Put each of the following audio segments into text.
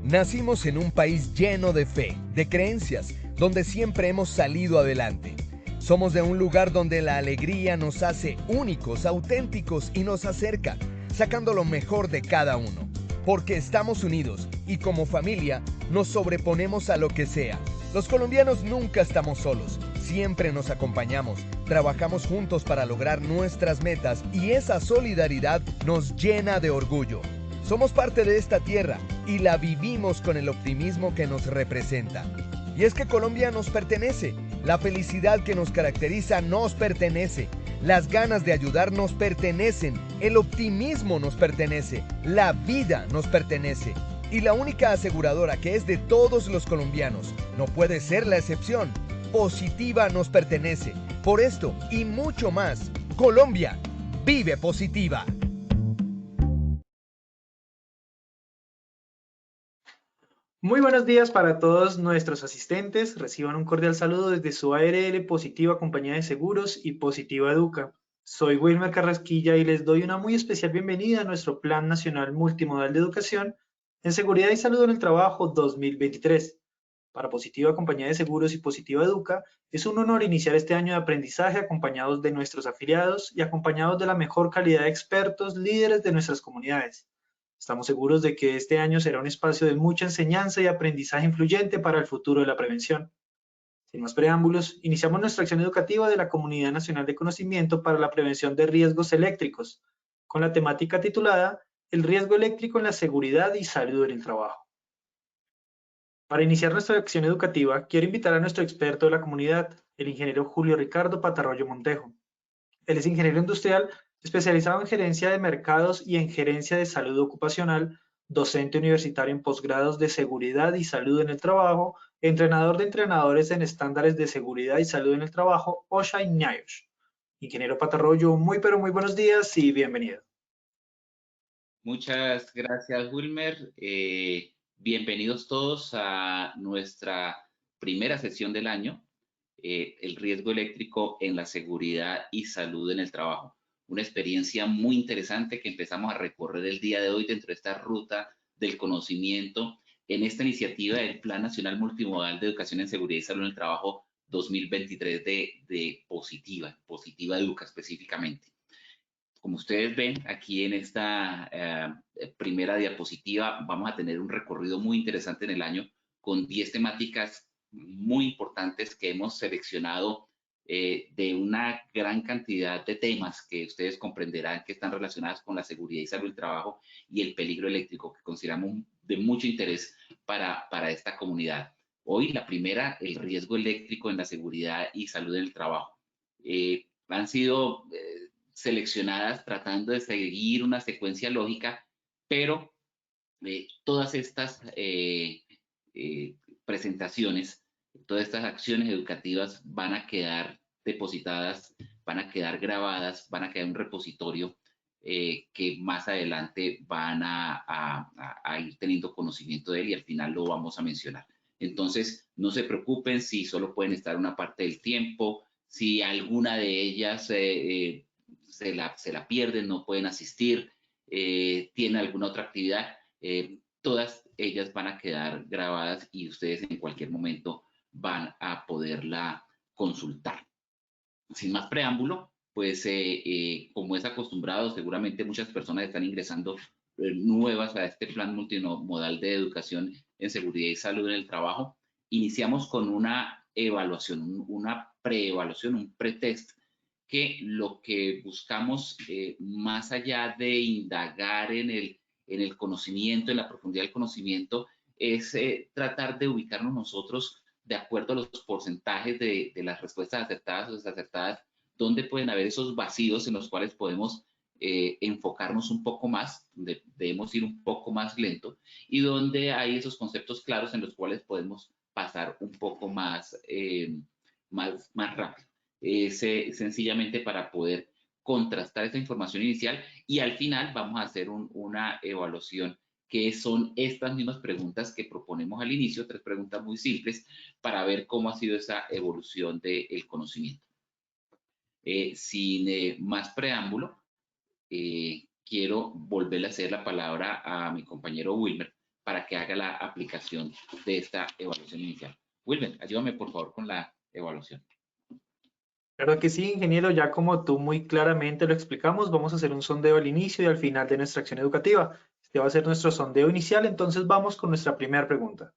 Nacimos en un país lleno de fe, de creencias, donde siempre hemos salido adelante. Somos de un lugar donde la alegría nos hace únicos, auténticos y nos acerca, sacando lo mejor de cada uno. Porque estamos unidos y como familia nos sobreponemos a lo que sea. Los colombianos nunca estamos solos, siempre nos acompañamos, trabajamos juntos para lograr nuestras metas y esa solidaridad nos llena de orgullo. Somos parte de esta tierra y la vivimos con el optimismo que nos representa. Y es que Colombia nos pertenece, la felicidad que nos caracteriza nos pertenece, las ganas de ayudar nos pertenecen, el optimismo nos pertenece, la vida nos pertenece. Y la única aseguradora que es de todos los colombianos, no puede ser la excepción, Positiva nos pertenece. Por esto y mucho más, Colombia vive Positiva. Muy buenos días para todos nuestros asistentes. Reciban un cordial saludo desde su ARL Positiva Compañía de Seguros y Positiva Educa. Soy Wilmer Carrasquilla y les doy una muy especial bienvenida a nuestro Plan Nacional Multimodal de Educación en Seguridad y Salud en el Trabajo 2023. Para Positiva Compañía de Seguros y Positiva Educa, es un honor iniciar este año de aprendizaje acompañados de nuestros afiliados y acompañados de la mejor calidad de expertos líderes de nuestras comunidades. Estamos seguros de que este año será un espacio de mucha enseñanza y aprendizaje influyente para el futuro de la prevención. Sin más preámbulos, iniciamos nuestra acción educativa de la Comunidad Nacional de Conocimiento para la Prevención de Riesgos Eléctricos, con la temática titulada El riesgo eléctrico en la seguridad y salud en el trabajo. Para iniciar nuestra acción educativa, quiero invitar a nuestro experto de la comunidad, el ingeniero Julio Ricardo Patarroyo Montejo. Él es ingeniero industrial especializado en gerencia de mercados y en gerencia de salud ocupacional, docente universitario en posgrados de seguridad y salud en el trabajo, entrenador de entrenadores en estándares de seguridad y salud en el trabajo, OSHA y NIOSH. Ingeniero Patarroyo, muy pero muy buenos días y bienvenido. Muchas gracias, Wilmer. Bienvenidos todos a nuestra primera sesión del año, el riesgo eléctrico en la seguridad y salud en el trabajo. Una experiencia muy interesante que empezamos a recorrer el día de hoy dentro de esta ruta del conocimiento en esta iniciativa del Plan Nacional Multimodal de Educación en Seguridad y Salud en el Trabajo 2023 de Positiva Educa específicamente. Como ustedes ven aquí en esta primera diapositiva, vamos a tener un recorrido muy interesante en el año con 10 temáticas muy importantes que hemos seleccionado de una gran cantidad de temas que ustedes comprenderán que están relacionadas con la seguridad y salud del trabajo y el peligro eléctrico, que consideramos de mucho interés para esta comunidad. Hoy la primera, el riesgo eléctrico en la seguridad y salud del trabajo. Han sido seleccionadas tratando de seguir una secuencia lógica, pero todas estas presentaciones, todas estas acciones educativas van a quedar depositadas, van a quedar grabadas, van a quedar en un repositorio que más adelante van a ir teniendo conocimiento de él y al final lo vamos a mencionar. Entonces, no se preocupen si solo pueden estar una parte del tiempo, si alguna de ellas se la pierden, no pueden asistir, tienen alguna otra actividad, todas ellas van a quedar grabadas y ustedes en cualquier momento van a poderla consultar. Sin más preámbulo, pues como es acostumbrado, seguramente muchas personas están ingresando nuevas a este plan multimodal de educación en seguridad y salud en el trabajo. Iniciamos con una evaluación, una preevaluación, un pretest, que lo que buscamos, más allá de indagar en el conocimiento, en la profundidad del conocimiento, es tratar de ubicarnos nosotros de acuerdo a los porcentajes de las respuestas acertadas o desacertadas, dónde pueden haber esos vacíos en los cuales podemos enfocarnos un poco más, donde debemos ir un poco más lento, y donde hay esos conceptos claros en los cuales podemos pasar un poco más rápido. Sencillamente para poder contrastar esa información inicial y al final vamos a hacer una evaluación que son estas mismas preguntas que proponemos al inicio, 3 preguntas muy simples para ver cómo ha sido esa evolución del conocimiento. Sin más preámbulo, quiero volverle a hacer la palabra a mi compañero Wilmer para que haga la aplicación de esta evaluación inicial. Wilmer, ayúdame por favor con la evaluación. Claro que sí, ingeniero, ya como tú muy claramente lo explicamos, vamos a hacer un sondeo al inicio y al final de nuestra acción educativa. Este va a ser nuestro sondeo inicial, entonces vamos con nuestra primera pregunta.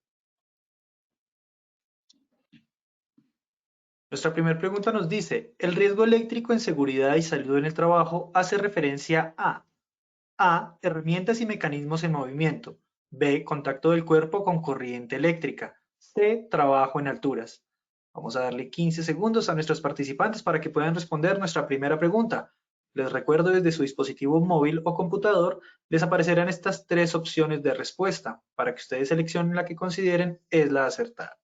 Nuestra primera pregunta nos dice, el riesgo eléctrico en seguridad y salud en el trabajo hace referencia a A, herramientas y mecanismos en movimiento, B, contacto del cuerpo con corriente eléctrica, C, trabajo en alturas. Vamos a darle 15 segundos a nuestros participantes para que puedan responder nuestra primera pregunta. Les recuerdo desde su dispositivo móvil o computador les aparecerán estas tres opciones de respuesta para que ustedes seleccionen la que consideren es la acertada.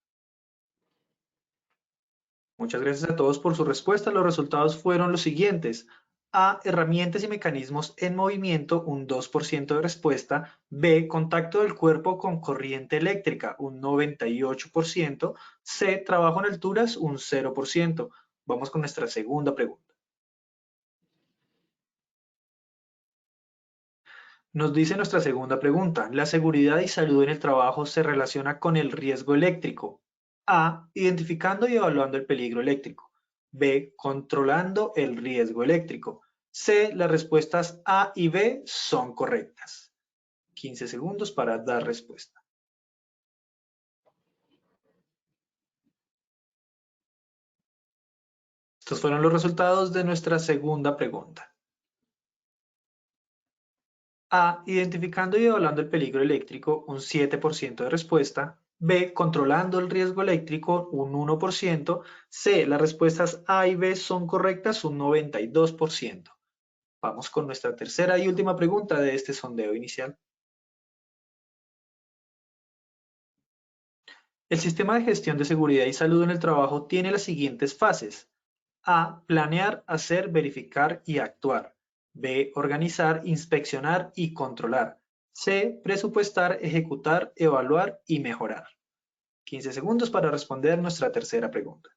Muchas gracias a todos por su respuesta. Los resultados fueron los siguientes. A, herramientas y mecanismos en movimiento, un 2% de respuesta. B, contacto del cuerpo con corriente eléctrica, un 98%. C, trabajo en alturas, un 0%. Vamos con nuestra segunda pregunta. Nos dice nuestra segunda pregunta, ¿la seguridad y salud en el trabajo se relaciona con el riesgo eléctrico? A, identificando y evaluando el peligro eléctrico. B, controlando el riesgo eléctrico. C, las respuestas A y B son correctas. 15 segundos para dar respuesta. Estos fueron los resultados de nuestra segunda pregunta. A, identificando y evaluando el peligro eléctrico, un 7% de respuesta. B, controlando el riesgo eléctrico, un 1%. C, las respuestas A y B son correctas, un 92%. Vamos con nuestra tercera y última pregunta de este sondeo inicial. El sistema de gestión de seguridad y salud en el trabajo tiene las siguientes fases. A, planear, hacer, verificar y actuar. B, organizar, inspeccionar y controlar. C, presupuestar, ejecutar, evaluar y mejorar. 15 segundos para responder nuestra tercera pregunta.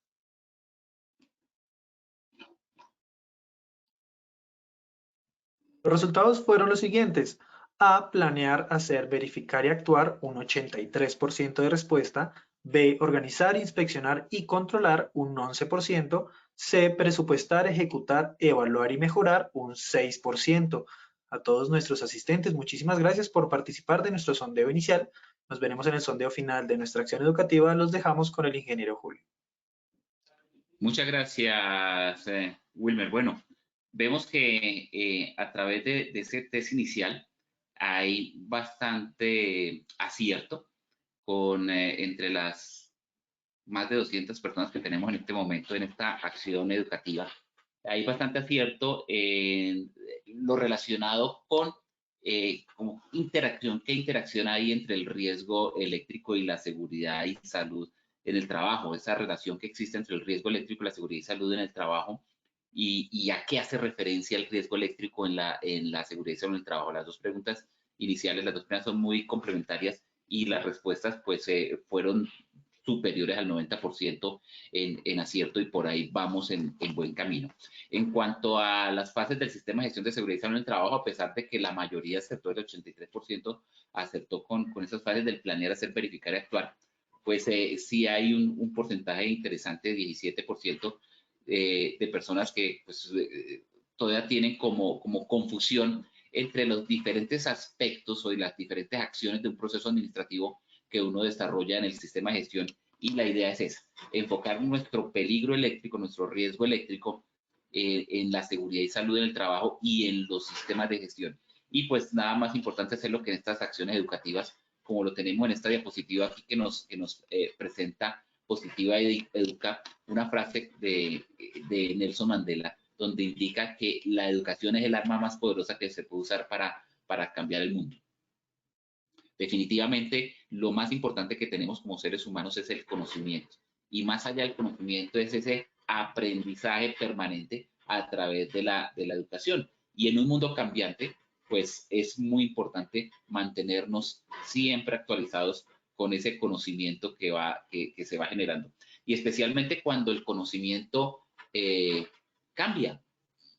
Los resultados fueron los siguientes. A, planear, hacer, verificar y actuar, un 83% de respuesta. B, organizar, inspeccionar y controlar, un 11%. C, presupuestar, ejecutar, evaluar y mejorar, un 6%. A todos nuestros asistentes, muchísimas gracias por participar de nuestro sondeo inicial. Nos veremos en el sondeo final de nuestra acción educativa. Los dejamos con el ingeniero Julio. Muchas gracias, Wilmer. Bueno, vemos que a través de ese test inicial hay bastante acierto entre las más de 200 personas que tenemos en este momento en esta acción educativa. Hay bastante acierto en lo relacionado con como interacción, qué interacción hay entre el riesgo eléctrico y la seguridad y salud en el trabajo, esa relación que existe entre el riesgo eléctrico y la seguridad y salud en el trabajo, y a qué hace referencia el riesgo eléctrico en la seguridad y salud en el trabajo. Las dos preguntas iniciales, las dos primeras son muy complementarias y las respuestas pues fueron superiores al 90% en acierto, y por ahí vamos en buen camino. En cuanto a las fases del sistema de gestión de seguridad y salud en el trabajo, a pesar de que la mayoría acertó, el 83% acertó con esas fases del planear, hacer, verificar y actuar, pues sí hay un porcentaje interesante de 17% de personas que pues, todavía tienen como confusión entre los diferentes aspectos o las diferentes acciones de un proceso administrativo que uno desarrolla en el sistema de gestión, y la idea es esa, enfocar nuestro peligro eléctrico, nuestro riesgo eléctrico en la seguridad y salud en el trabajo y en los sistemas de gestión. Y pues nada más importante hacerlo que en estas acciones educativas, como lo tenemos en esta diapositiva aquí que nos presenta Positiva Educa, una frase de Nelson Mandela, donde indica que la educación es el arma más poderosa que se puede usar para cambiar el mundo. Definitivamente, lo más importante que tenemos como seres humanos es el conocimiento. Y más allá del conocimiento es ese aprendizaje permanente a través de la educación. Y en un mundo cambiante, pues es muy importante mantenernos siempre actualizados con ese conocimiento que se va generando. Y especialmente cuando el conocimiento cambia.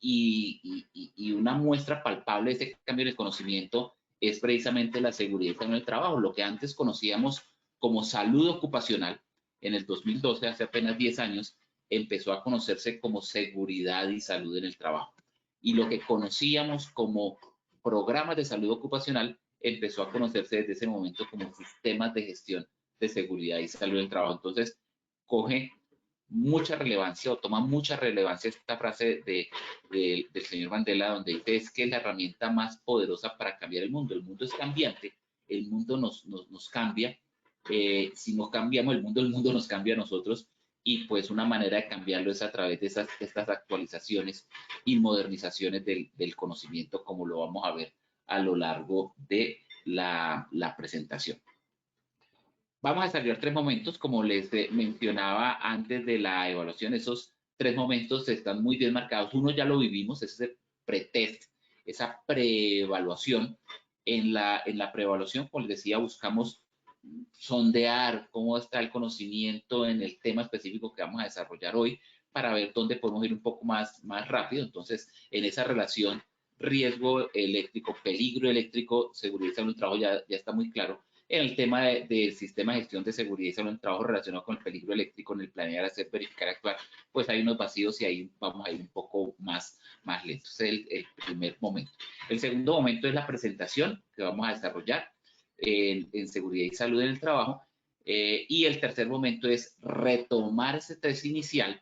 Y una muestra palpable de ese cambio en el conocimiento es precisamente la seguridad en el trabajo, lo que antes conocíamos como salud ocupacional. En el 2012, hace apenas 10 años, empezó a conocerse como seguridad y salud en el trabajo. Y lo que conocíamos como programas de salud ocupacional empezó a conocerse desde ese momento como sistemas de gestión de seguridad y salud en el trabajo. Entonces, coge mucha relevancia o toma mucha relevancia esta frase del señor Mandela, donde dice es que es la herramienta más poderosa para cambiar el mundo. El mundo es cambiante, el mundo nos cambia. Si no cambiamos el mundo nos cambia a nosotros, y pues una manera de cambiarlo es a través de estas actualizaciones y modernizaciones del conocimiento, como lo vamos a ver a lo largo de la presentación. Vamos a desarrollar 3 momentos, como les mencionaba antes de la evaluación. Esos 3 momentos están muy bien marcados. Uno ya lo vivimos, es ese pretest, esa preevaluación. En la preevaluación, como les decía, buscamos sondear cómo está el conocimiento en el tema específico que vamos a desarrollar hoy, para ver dónde podemos ir un poco más rápido. Entonces, en esa relación riesgo eléctrico, peligro eléctrico, seguridad y salud en el trabajo ya está muy claro. En el tema del sistema de gestión de seguridad y salud en el trabajo relacionado con el peligro eléctrico, en el planear, hacer, verificar, actuar, pues hay unos vacíos y ahí vamos a ir un poco más lentos. Es el primer momento. El segundo momento es la presentación que vamos a desarrollar en seguridad y salud en el trabajo. Y el tercer momento es retomar ese test inicial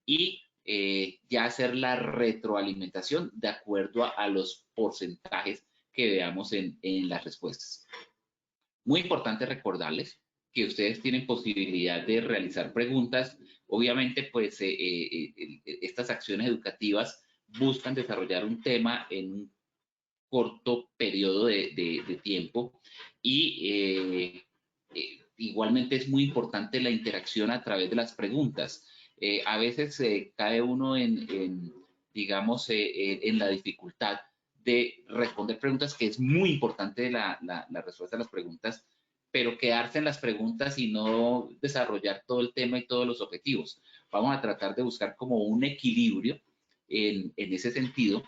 y ya hacer la retroalimentación de acuerdo a los porcentajes que veamos en las respuestas. Muy importante recordarles que ustedes tienen posibilidad de realizar preguntas. Obviamente, pues estas acciones educativas buscan desarrollar un tema en un corto periodo de tiempo, y igualmente es muy importante la interacción a través de las preguntas. A veces cae uno digamos, en la dificultad de responder preguntas, que es muy importante la respuesta a las preguntas, pero quedarse en las preguntas y no desarrollar todo el tema y todos los objetivos. Vamos a tratar de buscar como un equilibrio en ese sentido,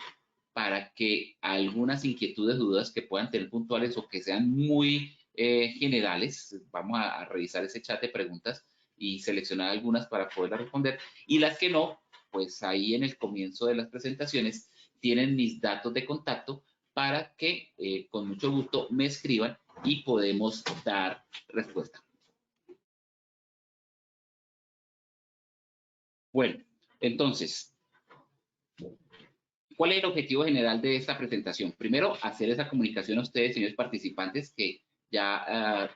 para que algunas inquietudes, dudas que puedan tener puntuales o que sean muy generales, vamos a revisar ese chat de preguntas y seleccionar algunas para poderlas responder, y las que no, pues ahí en el comienzo de las presentaciones tienen mis datos de contacto para que con mucho gusto me escriban y podemos dar respuesta. Bueno, entonces, ¿cuál es el objetivo general de esta presentación? Primero, hacer esa comunicación a ustedes, señores participantes, que ya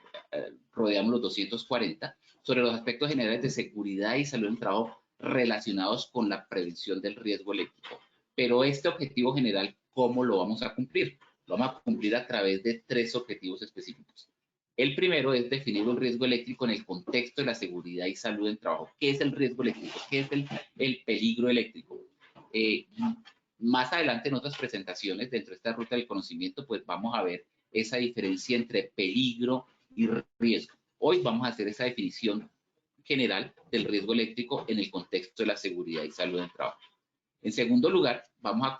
rodeamos los 240, sobre los aspectos generales de seguridad y salud en el trabajo relacionados con la prevención del riesgo eléctrico. Pero este objetivo general, ¿cómo lo vamos a cumplir? Lo vamos a cumplir a través de 3 objetivos específicos. El primero es definir un riesgo eléctrico en el contexto de la seguridad y salud en el trabajo. ¿Qué es el riesgo eléctrico? ¿Qué es el peligro eléctrico? Más adelante en otras presentaciones dentro de esta ruta del conocimiento, pues vamos a ver esa diferencia entre peligro y riesgo. Hoy vamos a hacer esa definición general del riesgo eléctrico en el contexto de la seguridad y salud en el trabajo. En segundo lugar, vamos a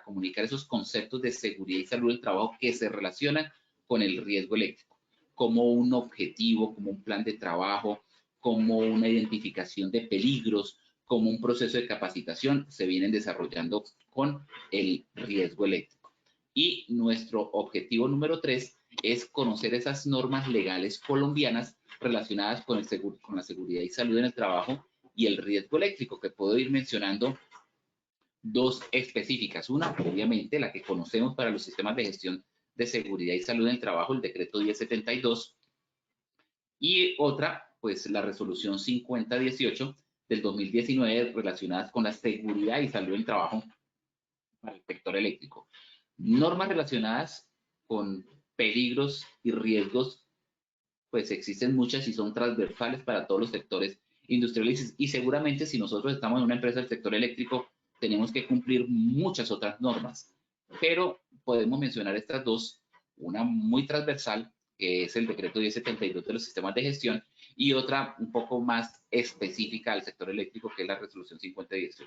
comunicar esos conceptos de seguridad y salud del trabajo que se relacionan con el riesgo eléctrico, como un objetivo, como un plan de trabajo, como una identificación de peligros, como un proceso de capacitación, se vienen desarrollando con el riesgo eléctrico. Y nuestro objetivo número 3 es conocer esas normas legales colombianas relacionadas con la seguridad y salud en el trabajo y el riesgo eléctrico, que puedo ir mencionando 2 específicas. Una, obviamente, la que conocemos para los sistemas de gestión de seguridad y salud en el trabajo, el decreto 1072, y otra, pues la resolución 5018 del 2019, relacionadas con la seguridad y salud en el trabajo para el sector eléctrico. Normas relacionadas con peligros y riesgos, pues existen muchas y son transversales para todos los sectores industriales, y seguramente si nosotros estamos en una empresa del sector eléctrico tenemos que cumplir muchas otras normas, pero podemos mencionar estas 2, una muy transversal, que es el decreto 1072 de los sistemas de gestión, y otra un poco más específica al sector eléctrico, que es la resolución 5018.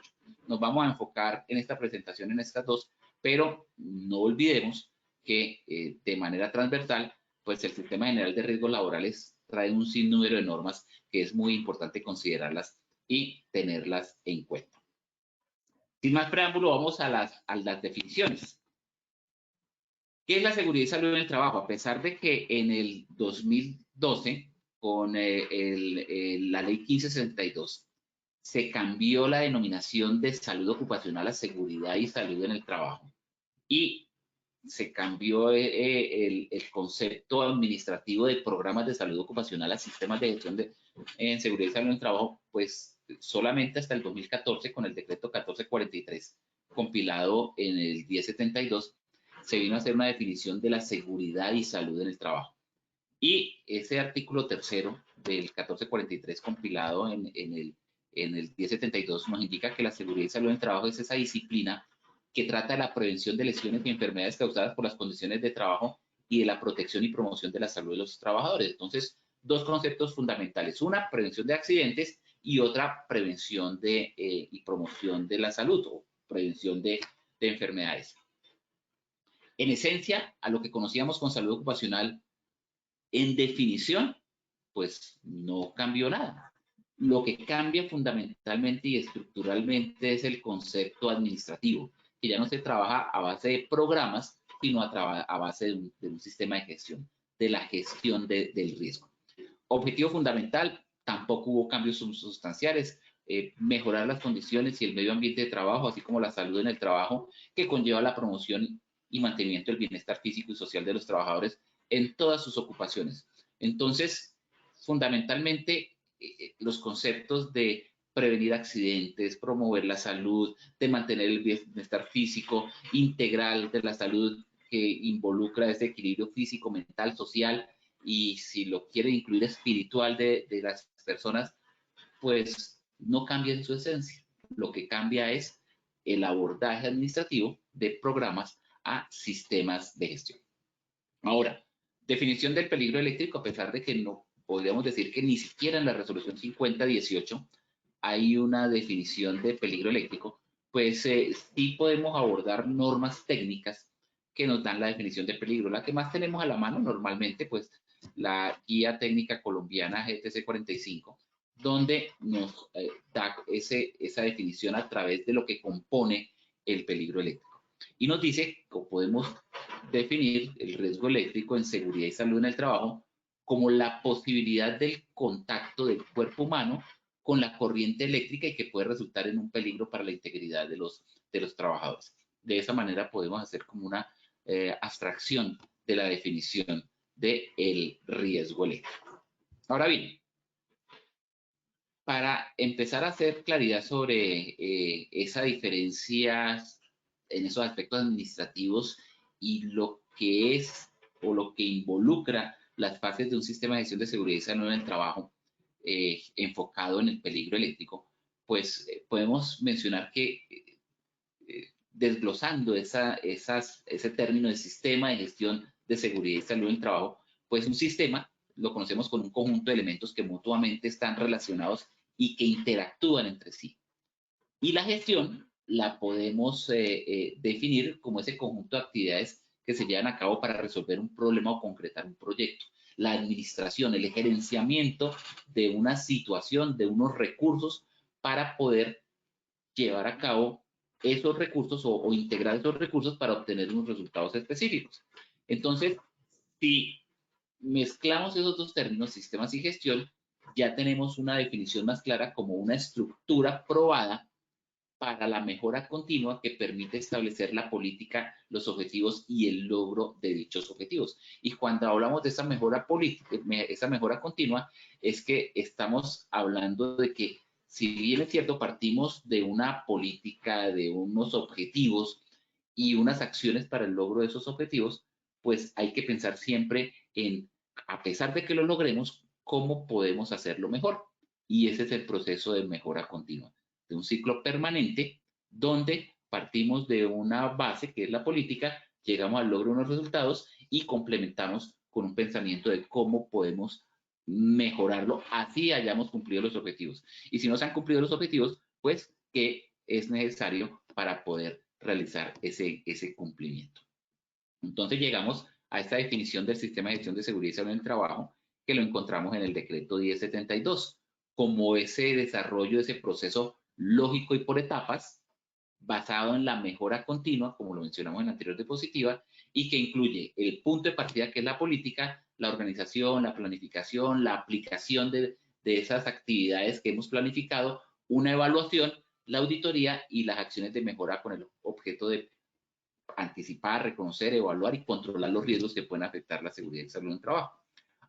Nos vamos a enfocar en esta presentación en estas 2, pero no olvidemos que de manera transversal, pues el Sistema General de Riesgos Laborales trae un sinnúmero de normas que es muy importante considerarlas y tenerlas en cuenta. Sin más preámbulo, vamos a las definiciones. ¿Qué es la seguridad y salud en el trabajo? A pesar de que en el 2012, con la ley 1562, se cambió la denominación de salud ocupacional a seguridad y salud en el trabajo, y se cambió el concepto administrativo de programas de salud ocupacional a sistemas de gestión en seguridad y salud en el trabajo, pues solamente hasta el 2014, con el decreto 1443, compilado en el 1072, se vino a hacer una definición de la seguridad y salud en el trabajo. Y ese artículo tercero del 1443, compilado en el 1072, nos indica que la seguridad y salud en el trabajo es esa disciplina que trata de la prevención de lesiones y enfermedades causadas por las condiciones de trabajo y de la protección y promoción de la salud de los trabajadores. Entonces, dos conceptos fundamentales: una, prevención de accidentes, y otra, prevención y promoción de la salud, o prevención de enfermedades. En esencia, a lo que conocíamos con salud ocupacional, en definición, pues no cambió nada. Lo que cambia fundamentalmente y estructuralmente es el concepto administrativo, que ya no se trabaja a base de programas, sino a base de un sistema de gestión, de la gestión del riesgo. Objetivo fundamental: tampoco hubo cambios sustanciales. Mejorar las condiciones y el medio ambiente de trabajo, así como la salud en el trabajo, que conlleva la promoción y mantenimiento del bienestar físico y social de los trabajadores en todas sus ocupaciones. Entonces, fundamentalmente, los conceptos de prevenir accidentes, promover la salud, de mantener el bienestar físico integral de la salud, que involucra ese equilibrio físico, mental, social, y si lo quiere incluir espiritual de las personas, pues no cambia en su esencia. Lo que cambia es el abordaje administrativo de programas a sistemas de gestión. Ahora, definición del peligro eléctrico. A pesar de que no podríamos decir que ni siquiera en la resolución 5018 hay una definición de peligro eléctrico, pues sí podemos abordar normas técnicas que nos dan la definición de peligro. La que más tenemos a la mano normalmente, pues la Guía Técnica Colombiana GTC 45, donde nos da esa definición a través de lo que compone el peligro eléctrico. Y nos dice que podemos definir el riesgo eléctrico en seguridad y salud en el trabajo como la posibilidad del contacto del cuerpo humano con la corriente eléctrica y que puede resultar en un peligro para la integridad de los trabajadores. De esa manera podemos hacer como una abstracción de la definición del riesgo eléctrico. Ahora bien, para empezar a hacer claridad sobre esa diferencia en esos aspectos administrativos y lo que es o lo que involucra las fases de un sistema de gestión de seguridad y salud en el trabajo enfocado en el peligro eléctrico, pues podemos mencionar que desglosando ese término de sistema de gestión de seguridad y salud en el trabajo, pues un sistema lo conocemos con un conjunto de elementos que mutuamente están relacionados y que interactúan entre sí. Y la gestión la podemos definir como ese conjunto de actividades que se llevan a cabo para resolver un problema o concretar un proyecto. La administración, el gerenciamiento de una situación, de unos recursos, para poder llevar a cabo esos recursos o integrar esos recursos para obtener unos resultados específicos. Entonces, si mezclamos esos dos términos, sistemas y gestión, ya tenemos una definición más clara como una estructura probada para la mejora continua que permite establecer la política, los objetivos y el logro de dichos objetivos. Y cuando hablamos de esa mejora política, esa mejora continua, es que estamos hablando de que, si bien es cierto, partimos de una política, de unos objetivos y unas acciones para el logro de esos objetivos, pues hay que pensar siempre en, a pesar de que lo logremos, cómo podemos hacerlo mejor. Y ese es el proceso de mejora continua, de un ciclo permanente donde partimos de una base que es la política, llegamos al logro de unos resultados y complementamos con un pensamiento de cómo podemos mejorarlo, así hayamos cumplido los objetivos. Y si no se han cumplido los objetivos, pues qué es necesario para poder realizar ese cumplimiento. Entonces llegamos a esta definición del sistema de gestión de seguridad y salud en el trabajo, que lo encontramos en el decreto 1072, como ese desarrollo, ese proceso lógico y por etapas, basado en la mejora continua, como lo mencionamos en la anterior diapositiva, y que incluye el punto de partida, que es la política, la organización, la planificación, la aplicación de esas actividades que hemos planificado, una evaluación, la auditoría y las acciones de mejora con el objeto de anticipar, reconocer, evaluar y controlar los riesgos que pueden afectar la seguridad y salud en el trabajo.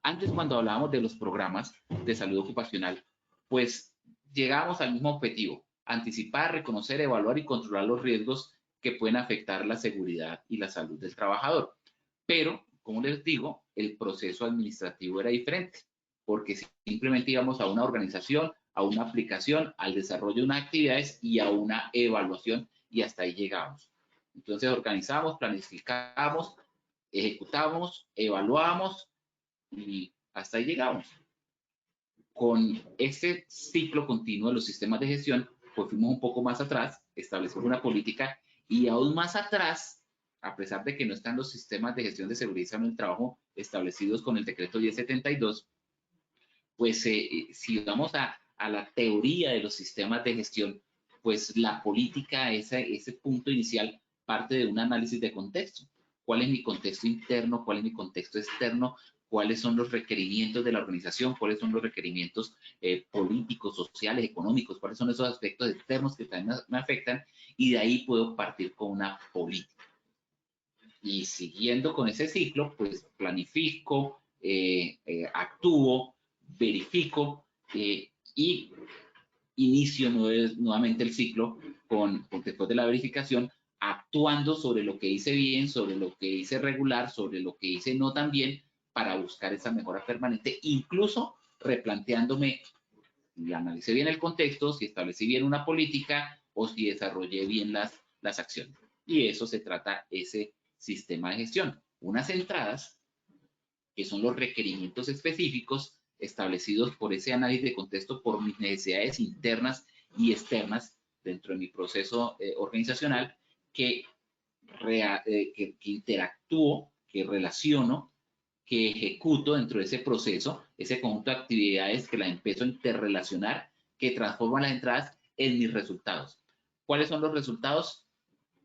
Antes, cuando hablábamos de los programas de salud ocupacional, pues llegamos al mismo objetivo: anticipar, reconocer, evaluar y controlar los riesgos que pueden afectar la seguridad y la salud del trabajador. Pero, como les digo, el proceso administrativo era diferente, porque simplemente íbamos a una organización, a una aplicación, al desarrollo de unas actividades y a una evaluación, y hasta ahí llegamos. Entonces organizamos, planificamos, ejecutamos, evaluamos y hasta ahí llegamos. Con este ciclo continuo de los sistemas de gestión, pues fuimos un poco más atrás, establecimos una política, y aún más atrás, a pesar de que no están los sistemas de gestión de seguridad y salud en el trabajo establecidos con el decreto 1072, pues si vamos a la teoría de los sistemas de gestión, pues la política, ese punto inicial, parte de un análisis de contexto. ¿Cuál es mi contexto interno? ¿Cuál es mi contexto externo? ¿Cuáles son los requerimientos de la organización? ¿Cuáles son los requerimientos políticos, sociales, económicos? ¿Cuáles son esos aspectos externos que también me afectan? Y de ahí puedo partir con una política. Y siguiendo con ese ciclo, pues planifico, actúo, verifico y inicio nuevamente el ciclo después de la verificación, actuando sobre lo que hice bien, sobre lo que hice regular, sobre lo que hice no tan bien, para buscar esa mejora permanente, incluso replanteándome si analicé bien el contexto, si establecí bien una política o si desarrollé bien las acciones. Y eso se trata ese sistema de gestión. Unas entradas, que son los requerimientos específicos establecidos por ese análisis de contexto, por mis necesidades internas y externas dentro de mi proceso organizacional, que interactúo, que relaciono, que ejecuto dentro de ese proceso, ese conjunto de actividades que las empiezo a interrelacionar, que transforman las entradas en mis resultados. ¿Cuáles son los resultados?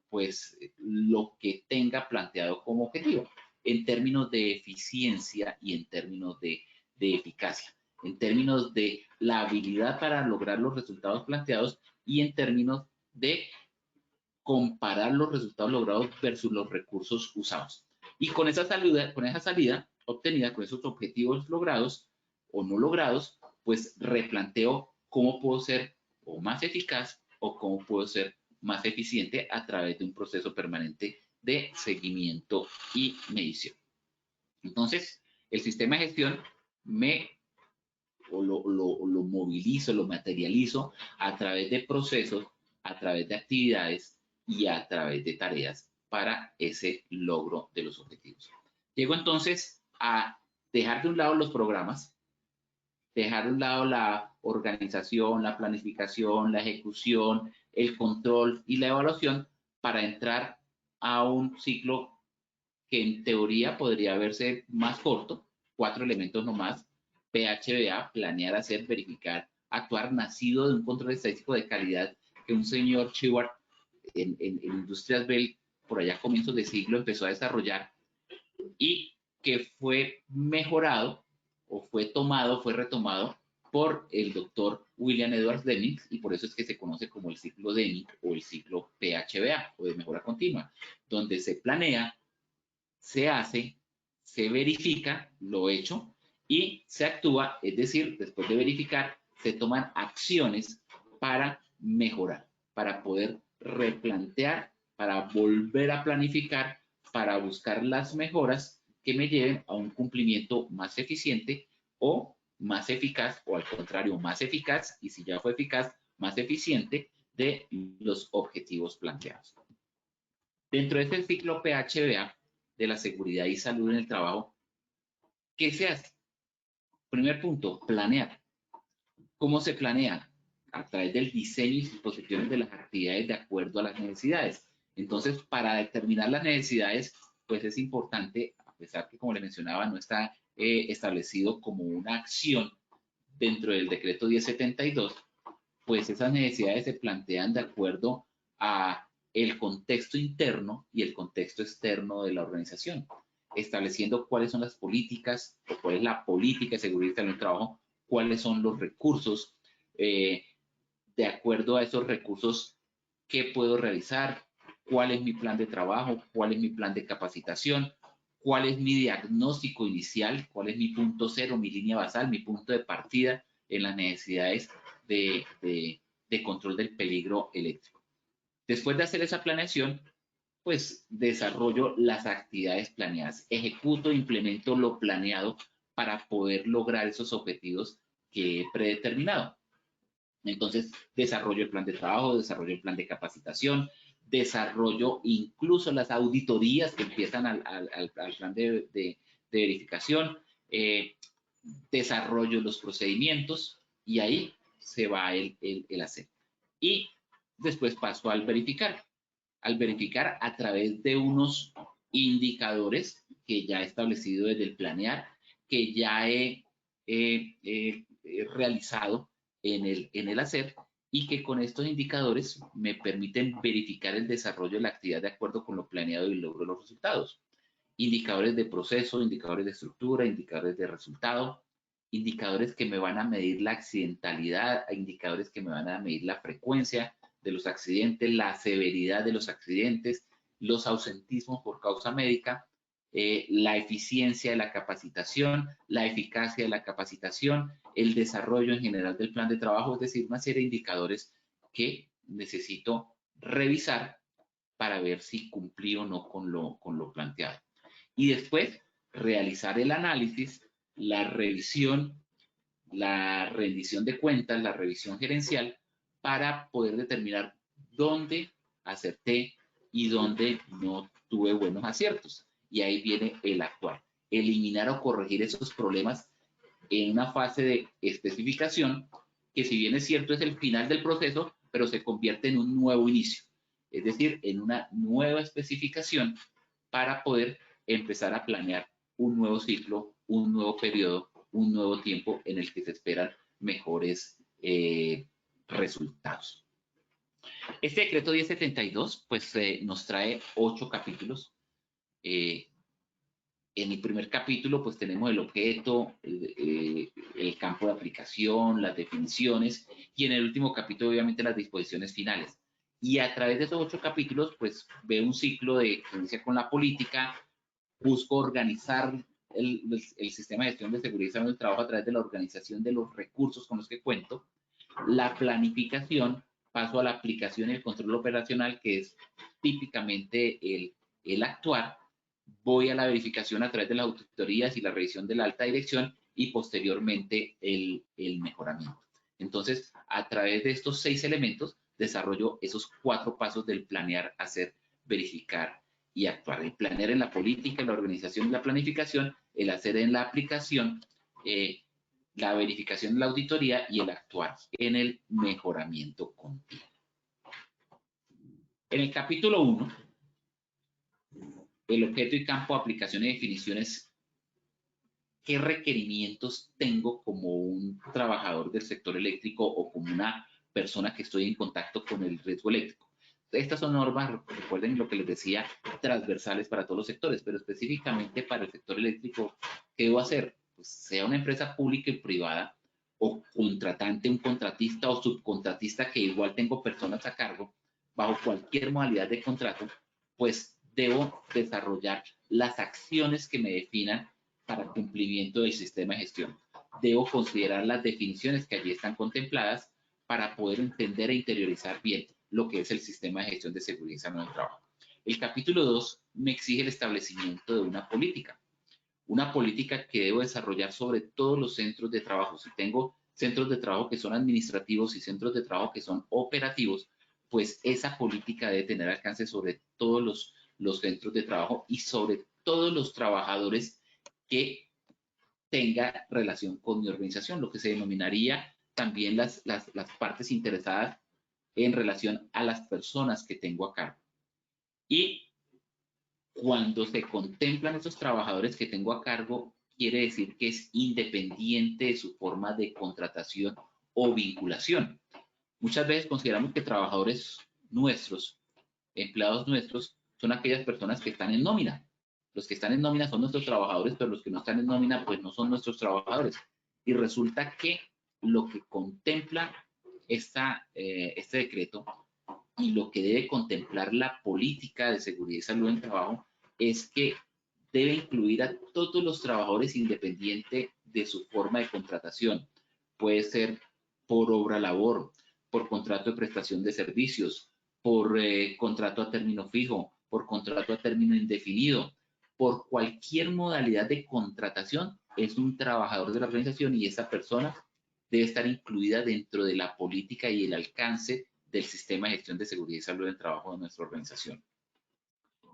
Pues lo que tenga planteado como objetivo, en términos de eficiencia y en términos de eficacia, en términos de la habilidad para lograr los resultados planteados y en términos de comparar los resultados logrados versus los recursos usados. Y con esa salida obtenida, con esos objetivos logrados o no logrados, pues replanteo cómo puedo ser o más eficaz o cómo puedo ser más eficiente a través de un proceso permanente de seguimiento y medición. Entonces, el sistema de gestión lo movilizo, lo materializo a través de procesos, a través de actividades y a través de tareas para ese logro de los objetivos. Llego entonces a dejar de un lado los programas, dejar de un lado la organización, la planificación, la ejecución, el control y la evaluación, para entrar a un ciclo que en teoría podría verse más corto, 4 elementos nomás: PHBA, planear, hacer, verificar, actuar, nacido de un control estadístico de calidad que un señor Stewart en Industrias Bell, por allá a comienzos de siglo, empezó a desarrollar, y que fue mejorado o fue retomado por el doctor William Edwards Deming, y por eso es que se conoce como el ciclo Deming o el ciclo PHBA o de mejora continua, donde se planea, se hace, se verifica lo hecho y se actúa, es decir, después de verificar, se toman acciones para mejorar, para poder replantear, para volver a planificar, para buscar las mejoras que me lleven a un cumplimiento más eficiente o más eficaz, o al contrario, más eficaz, y si ya fue eficaz, más eficiente de los objetivos planteados. Dentro de este ciclo PHBA de la seguridad y salud en el trabajo, ¿qué se hace? Primer punto, planear. ¿Cómo se planea? A través del diseño y disposiciones de las actividades de acuerdo a las necesidades. Entonces, para determinar las necesidades, pues es importante, a pesar que, como le mencionaba, no está establecido como una acción dentro del decreto 1072, pues esas necesidades se plantean de acuerdo a el contexto interno y el contexto externo de la organización, estableciendo cuáles son las políticas, cuál es la política de seguridad en el trabajo, cuáles son los recursos, de acuerdo a esos recursos, qué puedo realizar, cuál es mi plan de trabajo, cuál es mi plan de capacitación, cuál es mi diagnóstico inicial, cuál es mi punto cero, mi línea basal, mi punto de partida en las necesidades de control del peligro eléctrico. Después de hacer esa planeación, pues desarrollo las actividades planeadas, ejecuto e implemento lo planeado para poder lograr esos objetivos que he predeterminado. Entonces, desarrollo el plan de trabajo, desarrollo el plan de capacitación, desarrollo incluso las auditorías que empiezan al plan de verificación, desarrollo los procedimientos y ahí se va el hacer. Y después paso al verificar a través de unos indicadores que ya he establecido desde el planear, que ya he realizado en el hacer, y que con estos indicadores me permiten verificar el desarrollo de la actividad de acuerdo con lo planeado y logro los resultados. Indicadores de proceso, indicadores de estructura, indicadores de resultado, indicadores que me van a medir la accidentalidad, indicadores que me van a medir la frecuencia de los accidentes, la severidad de los accidentes, los ausentismos por causa médica, la eficiencia de la capacitación, la eficacia de la capacitación, el desarrollo en general del plan de trabajo, es decir, una serie de indicadores que necesito revisar para ver si cumplí o no con lo planteado. Y después realizar el análisis, la revisión, la rendición de cuentas, la revisión gerencial, para poder determinar dónde acerté y dónde no tuve buenos aciertos. Y ahí viene el actuar, eliminar o corregir esos problemas en una fase de especificación, que si bien es cierto es el final del proceso, pero se convierte en un nuevo inicio, es decir, en una nueva especificación para poder empezar a planear un nuevo ciclo, un nuevo periodo, un nuevo tiempo en el que se esperan mejores resultados. Este decreto 1072 pues nos trae 8 capítulos. En el primer capítulo pues tenemos el objeto, el campo de aplicación, las definiciones, y en el último capítulo obviamente las disposiciones finales. Y a través de esos 8 capítulos pues veo un ciclo de que inicia con la política, busco organizar el sistema de gestión de seguridad y salud del trabajo a través de la organización de los recursos con los que cuento, la planificación, paso a la aplicación y el control operacional, que es típicamente el actuar, voy a la verificación a través de las auditorías y la revisión de la alta dirección, y posteriormente el mejoramiento. Entonces, a través de estos 6 elementos, desarrollo esos 4 pasos del planear, hacer, verificar y actuar. El planear en la política, en la organización y la planificación, el hacer en la aplicación, la verificación en la auditoría y el actuar en el mejoramiento continuo. En el capítulo 1, el objeto y campo de aplicación y definiciones, ¿qué requerimientos tengo como un trabajador del sector eléctrico o como una persona que estoy en contacto con el riesgo eléctrico? Estas son normas, recuerden lo que les decía, transversales para todos los sectores, pero específicamente para el sector eléctrico, ¿qué debo hacer? Pues sea una empresa pública y privada, o contratante, un contratista o subcontratista, que igual tengo personas a cargo, bajo cualquier modalidad de contrato, pues debo desarrollar las acciones que me definan para el cumplimiento del sistema de gestión. Debo considerar las definiciones que allí están contempladas para poder entender e interiorizar bien lo que es el sistema de gestión de seguridad y salud del trabajo. El capítulo 2 me exige el establecimiento de una política que debo desarrollar sobre todos los centros de trabajo. Si tengo centros de trabajo que son administrativos y centros de trabajo que son operativos, pues esa política debe tener alcance sobre todos los centros de trabajo y sobre todos los trabajadores que tenga relación con mi organización, lo que se denominaría también las partes interesadas en relación a las personas que tengo a cargo. Y Cuando se contemplan esos trabajadores que tengo a cargo, quiere decir que es independiente de su forma de contratación o vinculación. Muchas veces consideramos que trabajadores nuestros, empleados nuestros, son aquellas personas que están en nómina. Los que están en nómina son nuestros trabajadores, pero los que no están en nómina, pues no son nuestros trabajadores. Y resulta que lo que contempla este decreto y lo que debe contemplar la política de seguridad y salud en el trabajo es que debe incluir a todos los trabajadores independiente de su forma de contratación. Puede ser por obra labor, por contrato de prestación de servicios, por contrato a término fijo, por contrato a término indefinido, por cualquier modalidad de contratación, es un trabajador de la organización y esa persona debe estar incluida dentro de la política y el alcance del sistema de gestión de seguridad y salud del trabajo de nuestra organización.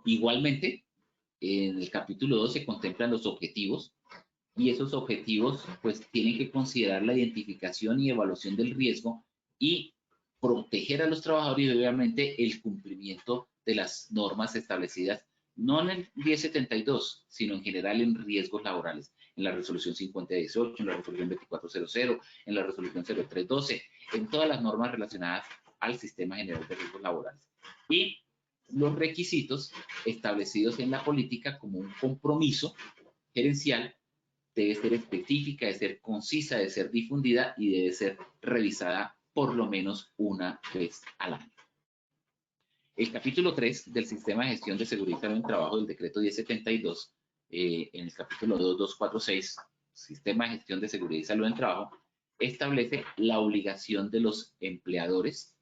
Igualmente, en el capítulo 2 se contemplan los objetivos y esos objetivos pues tienen que considerar la identificación y evaluación del riesgo y proteger a los trabajadores y obviamente el cumplimiento de las normas establecidas no en el 1072, sino en general en riesgos laborales, en la resolución 5018, en la resolución 2400, en la resolución 0312, en todas las normas relacionadas al sistema general de riesgos laborales. Y los requisitos establecidos en la política como un compromiso gerencial debe ser específica, debe ser concisa, debe ser difundida y debe ser revisada por lo menos una vez al año. El capítulo 3 del Sistema de Gestión de Seguridad y Salud en el Trabajo del Decreto 1072, en el capítulo 2246, Sistema de Gestión de Seguridad y Salud en el Trabajo, establece la obligación de los empleadores,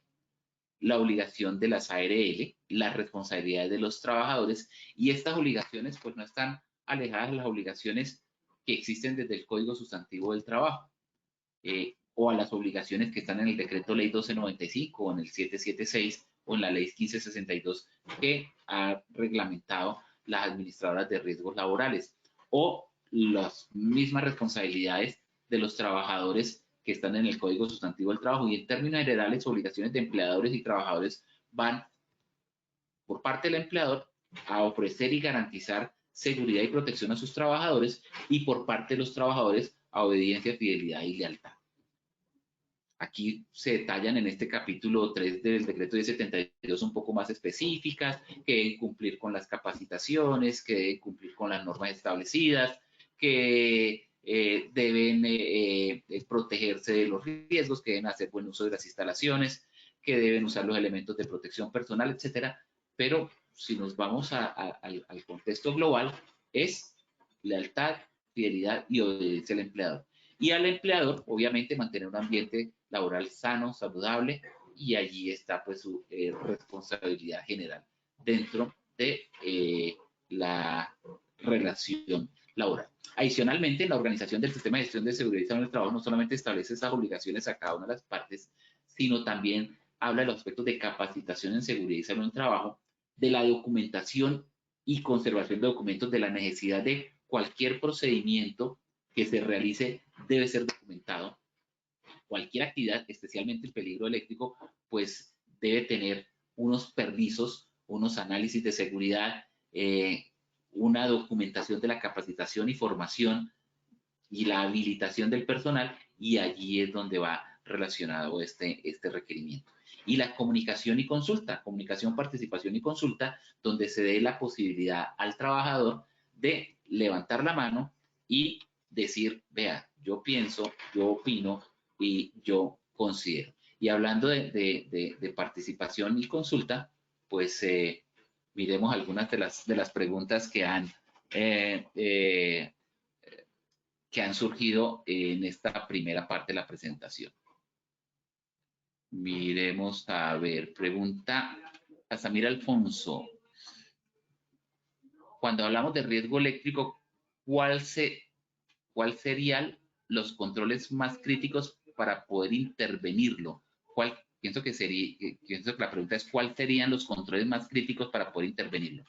la obligación de las ARL, las responsabilidades de los trabajadores, y estas obligaciones pues no están alejadas de las obligaciones que existen desde el Código Sustantivo del Trabajo, o a las obligaciones que están en el Decreto Ley 1295 o en el 776 o en la Ley 1562 que ha reglamentado las administradoras de riesgos laborales, o las mismas responsabilidades de los trabajadores que están en el Código Sustantivo del Trabajo. Y en términos generales, obligaciones de empleadores y trabajadores van por parte del empleador a ofrecer y garantizar seguridad y protección a sus trabajadores, y por parte de los trabajadores a obediencia, fidelidad y lealtad. Aquí se detallan en este capítulo 3 del decreto 1072 un poco más específicas, que deben cumplir con las capacitaciones, que deben cumplir con las normas establecidas, que deben protegerse de los riesgos, que deben hacer buen uso de las instalaciones, que deben usar los elementos de protección personal, etcétera. Pero si nos vamos al contexto global, es lealtad, fidelidad y obediencia al empleador. Y al empleador, obviamente, mantener un ambiente laboral sano, saludable, y allí está pues su responsabilidad general dentro de la relación laboral. Adicionalmente, la organización del sistema de gestión de seguridad y salud en el trabajo no solamente establece esas obligaciones a cada una de las partes, sino también habla de los aspectos de capacitación en seguridad y salud en el trabajo, de la documentación y conservación de documentos, de la necesidad de cualquier procedimiento que se realice debe ser documentado. Cualquier actividad, especialmente el peligro eléctrico, pues debe tener unos permisos, unos análisis de seguridad, una documentación de la capacitación y formación y la habilitación del personal, y allí es donde va relacionado este requerimiento. Y la comunicación y consulta, comunicación, participación y consulta, donde se dé la posibilidad al trabajador de levantar la mano y decir, vea, yo pienso, yo opino y yo considero. Y hablando de participación y consulta, pues miremos algunas de las preguntas que han surgido en esta primera parte de la presentación. Miremos, a ver, pregunta a Samir Alfonso. Cuando hablamos de riesgo eléctrico, ¿cuáles serían los controles más críticos para poder intervenirlo? Pienso que la pregunta es, ¿cuáles serían los controles más críticos para poder intervenirlo?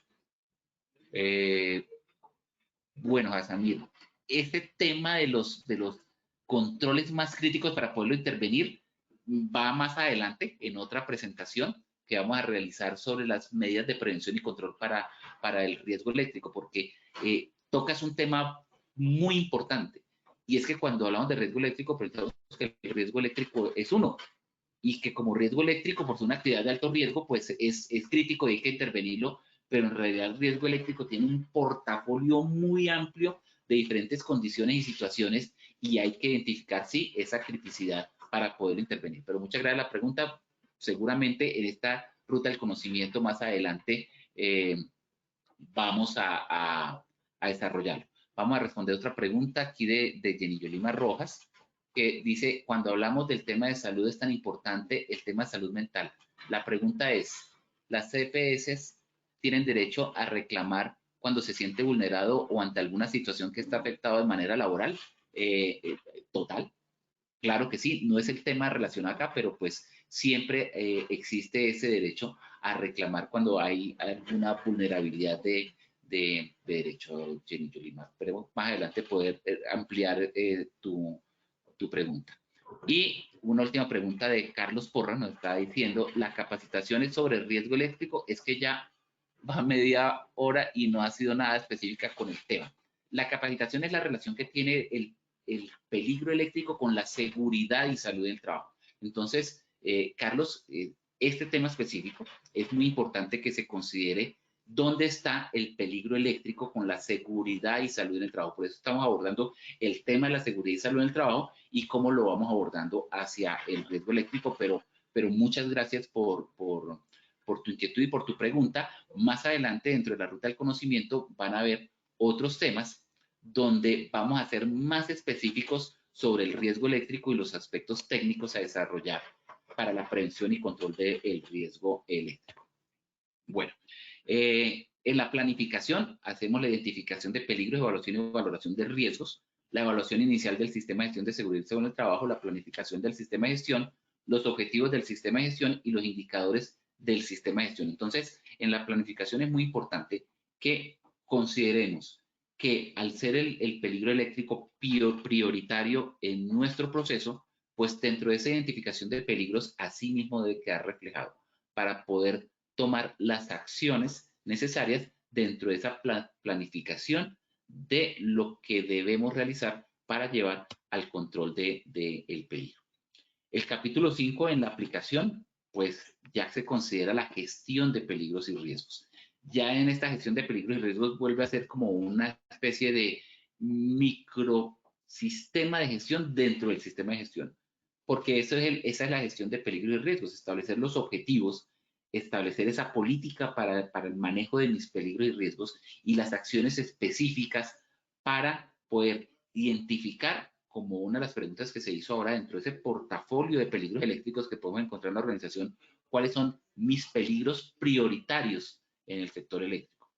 Bueno, Samir, este tema de los controles más críticos para poderlo intervenir va más adelante en otra presentación. que vamos a realizar sobre las medidas de prevención y control para el riesgo eléctrico, porque tocas un tema muy importante, y es que cuando hablamos de riesgo eléctrico, pensamos que el riesgo eléctrico es uno, y que como riesgo eléctrico, por ser una actividad de alto riesgo, pues es crítico y hay que intervenirlo, pero en realidad el riesgo eléctrico tiene un portafolio muy amplio de diferentes condiciones y situaciones, y hay que identificar, sí, esa criticidad para poder intervenir. Pero muchas gracias a la pregunta. Seguramente en esta ruta del conocimiento más adelante vamos a desarrollarlo. Vamos a responder otra pregunta aquí de Jenny Yolima Rojas, que dice, cuando hablamos del tema de salud es tan importante el tema de salud mental. La pregunta es, ¿las CPS tienen derecho a reclamar cuando se siente vulnerado o ante alguna situación que está afectado de manera laboral? Total. Claro que sí, no es el tema relacionado acá, pero pues siempre existe ese derecho a reclamar cuando hay alguna vulnerabilidad de derecho, Jenny Yolima. Pero más adelante poder ampliar tu pregunta. Y una última pregunta de Carlos Porra nos está diciendo, la capacitación es sobre el riesgo eléctrico, es que ya va media hora y no ha sido nada específica con el tema. La capacitación es la relación que tiene el peligro eléctrico con la seguridad y salud del trabajo. Entonces, Carlos, este tema específico es muy importante que se considere dónde está el peligro eléctrico con la seguridad y salud en el trabajo. Por eso estamos abordando el tema de la seguridad y salud en el trabajo y cómo lo vamos abordando hacia el riesgo eléctrico, pero muchas gracias por tu inquietud y por tu pregunta. Más adelante, dentro de la ruta del conocimiento, van a haber otros temas donde vamos a ser más específicos sobre el riesgo eléctrico y los aspectos técnicos a desarrollar para la prevención y control del riesgo eléctrico. Bueno, en la planificación hacemos la identificación de peligros, evaluación y valoración de riesgos, la evaluación inicial del sistema de gestión de seguridad según el trabajo, la planificación del sistema de gestión, los objetivos del sistema de gestión y los indicadores del sistema de gestión. Entonces, en la planificación es muy importante que consideremos que al ser el peligro eléctrico prioritario en nuestro proceso, pues dentro de esa identificación de peligros, así mismo debe quedar reflejado para poder tomar las acciones necesarias dentro de esa planificación de lo que debemos realizar para llevar al control del peligro. El capítulo 5 en la aplicación, pues ya se considera la gestión de peligros y riesgos. Ya en esta gestión de peligros y riesgos vuelve a ser como una especie de microsistema de gestión dentro del sistema de gestión, porque esa es la gestión de peligros y riesgos, establecer los objetivos, establecer esa política para el manejo de mis peligros y riesgos y las acciones específicas para poder identificar, como una de las preguntas que se hizo ahora dentro de ese portafolio de peligros eléctricos que podemos encontrar en la organización, cuáles son mis peligros prioritarios en el sector eléctrico.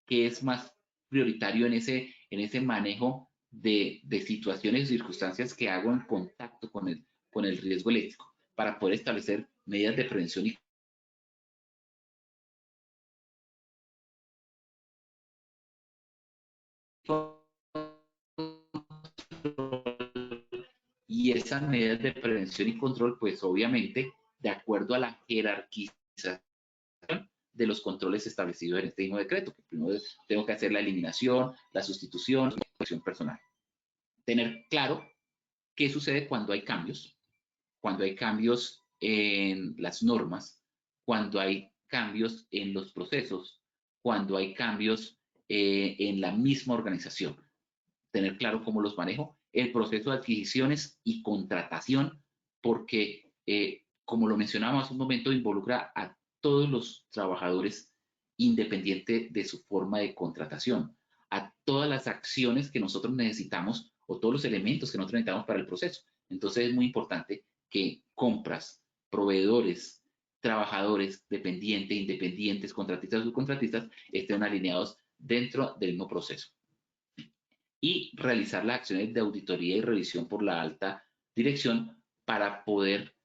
¿Qué es más prioritario en ese manejo de situaciones y circunstancias que hago en contacto con el riesgo eléctrico para poder establecer medidas de prevención y esas medidas de prevención y control, pues obviamente, de acuerdo a la jerarquización de los controles establecidos en este mismo decreto, que primero tengo que hacer la eliminación, la sustitución, la protección personal. Tener claro qué sucede cuando hay cambios en las normas, cuando hay cambios en los procesos, cuando hay cambios en la misma organización. Tener claro cómo los manejo, el proceso de adquisiciones y contratación, porque como lo mencionábamos hace un momento, involucra a todos los trabajadores independiente de su forma de contratación, a todas las acciones que nosotros necesitamos o todos los elementos que nosotros necesitamos para el proceso. Entonces es muy importante que compras, proveedores, trabajadores, dependientes, independientes, contratistas, subcontratistas, estén alineados dentro del mismo proceso. Y realizar las acciones de auditoría y revisión por la alta dirección para poder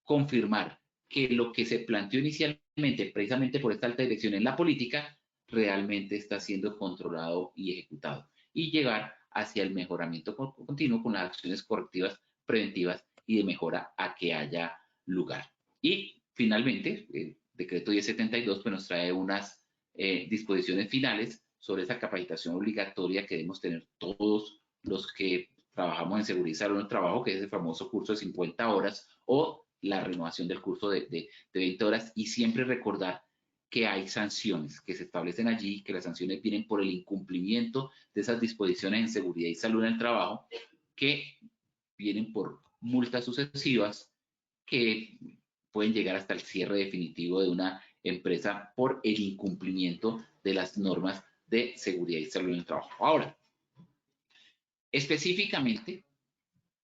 confirmar que lo que se planteó inicialmente, precisamente por esta alta dirección en la política, realmente está siendo controlado y ejecutado. Y llegar hacia el mejoramiento continuo con las acciones correctivas, preventivas y de mejora a que haya lugar. Y finalmente, el decreto 1072 pues, nos trae unas disposiciones finales sobre esa capacitación obligatoria que debemos tener todos los que trabajamos en seguridad y salud en el trabajo, que es el famoso curso de 50 horas o la renovación del curso de 20 horas, y siempre recordar que hay sanciones que se establecen allí, que las sanciones vienen por el incumplimiento de esas disposiciones en seguridad y salud en el trabajo, que vienen por multas sucesivas que pueden llegar hasta el cierre definitivo de una empresa por el incumplimiento de las normas de seguridad y salud en el trabajo. Ahora, específicamente,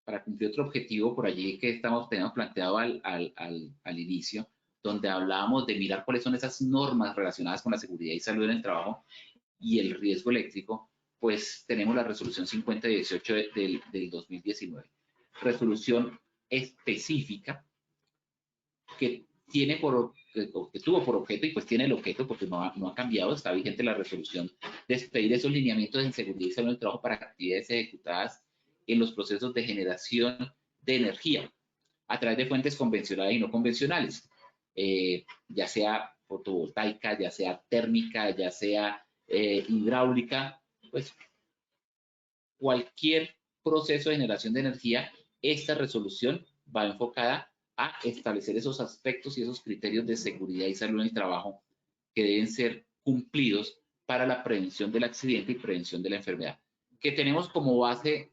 para cumplir otro objetivo por allí que tenemos planteado al inicio, donde hablábamos de mirar cuáles son esas normas relacionadas con la seguridad y salud en el trabajo y el riesgo eléctrico, pues tenemos la resolución 5018 del 2019. Resolución específica que tuvo por objeto, y pues tiene el objeto porque no ha cambiado, está vigente la resolución, de expedir esos lineamientos en seguridad y salud en el trabajo para actividades ejecutadas en los procesos de generación de energía a través de fuentes convencionales y no convencionales, ya sea fotovoltaica, ya sea térmica, ya sea hidráulica, pues cualquier proceso de generación de energía, esta resolución va enfocada a establecer esos aspectos y esos criterios de seguridad y salud en el trabajo que deben ser cumplidos para la prevención del accidente y prevención de la enfermedad. Que tenemos como base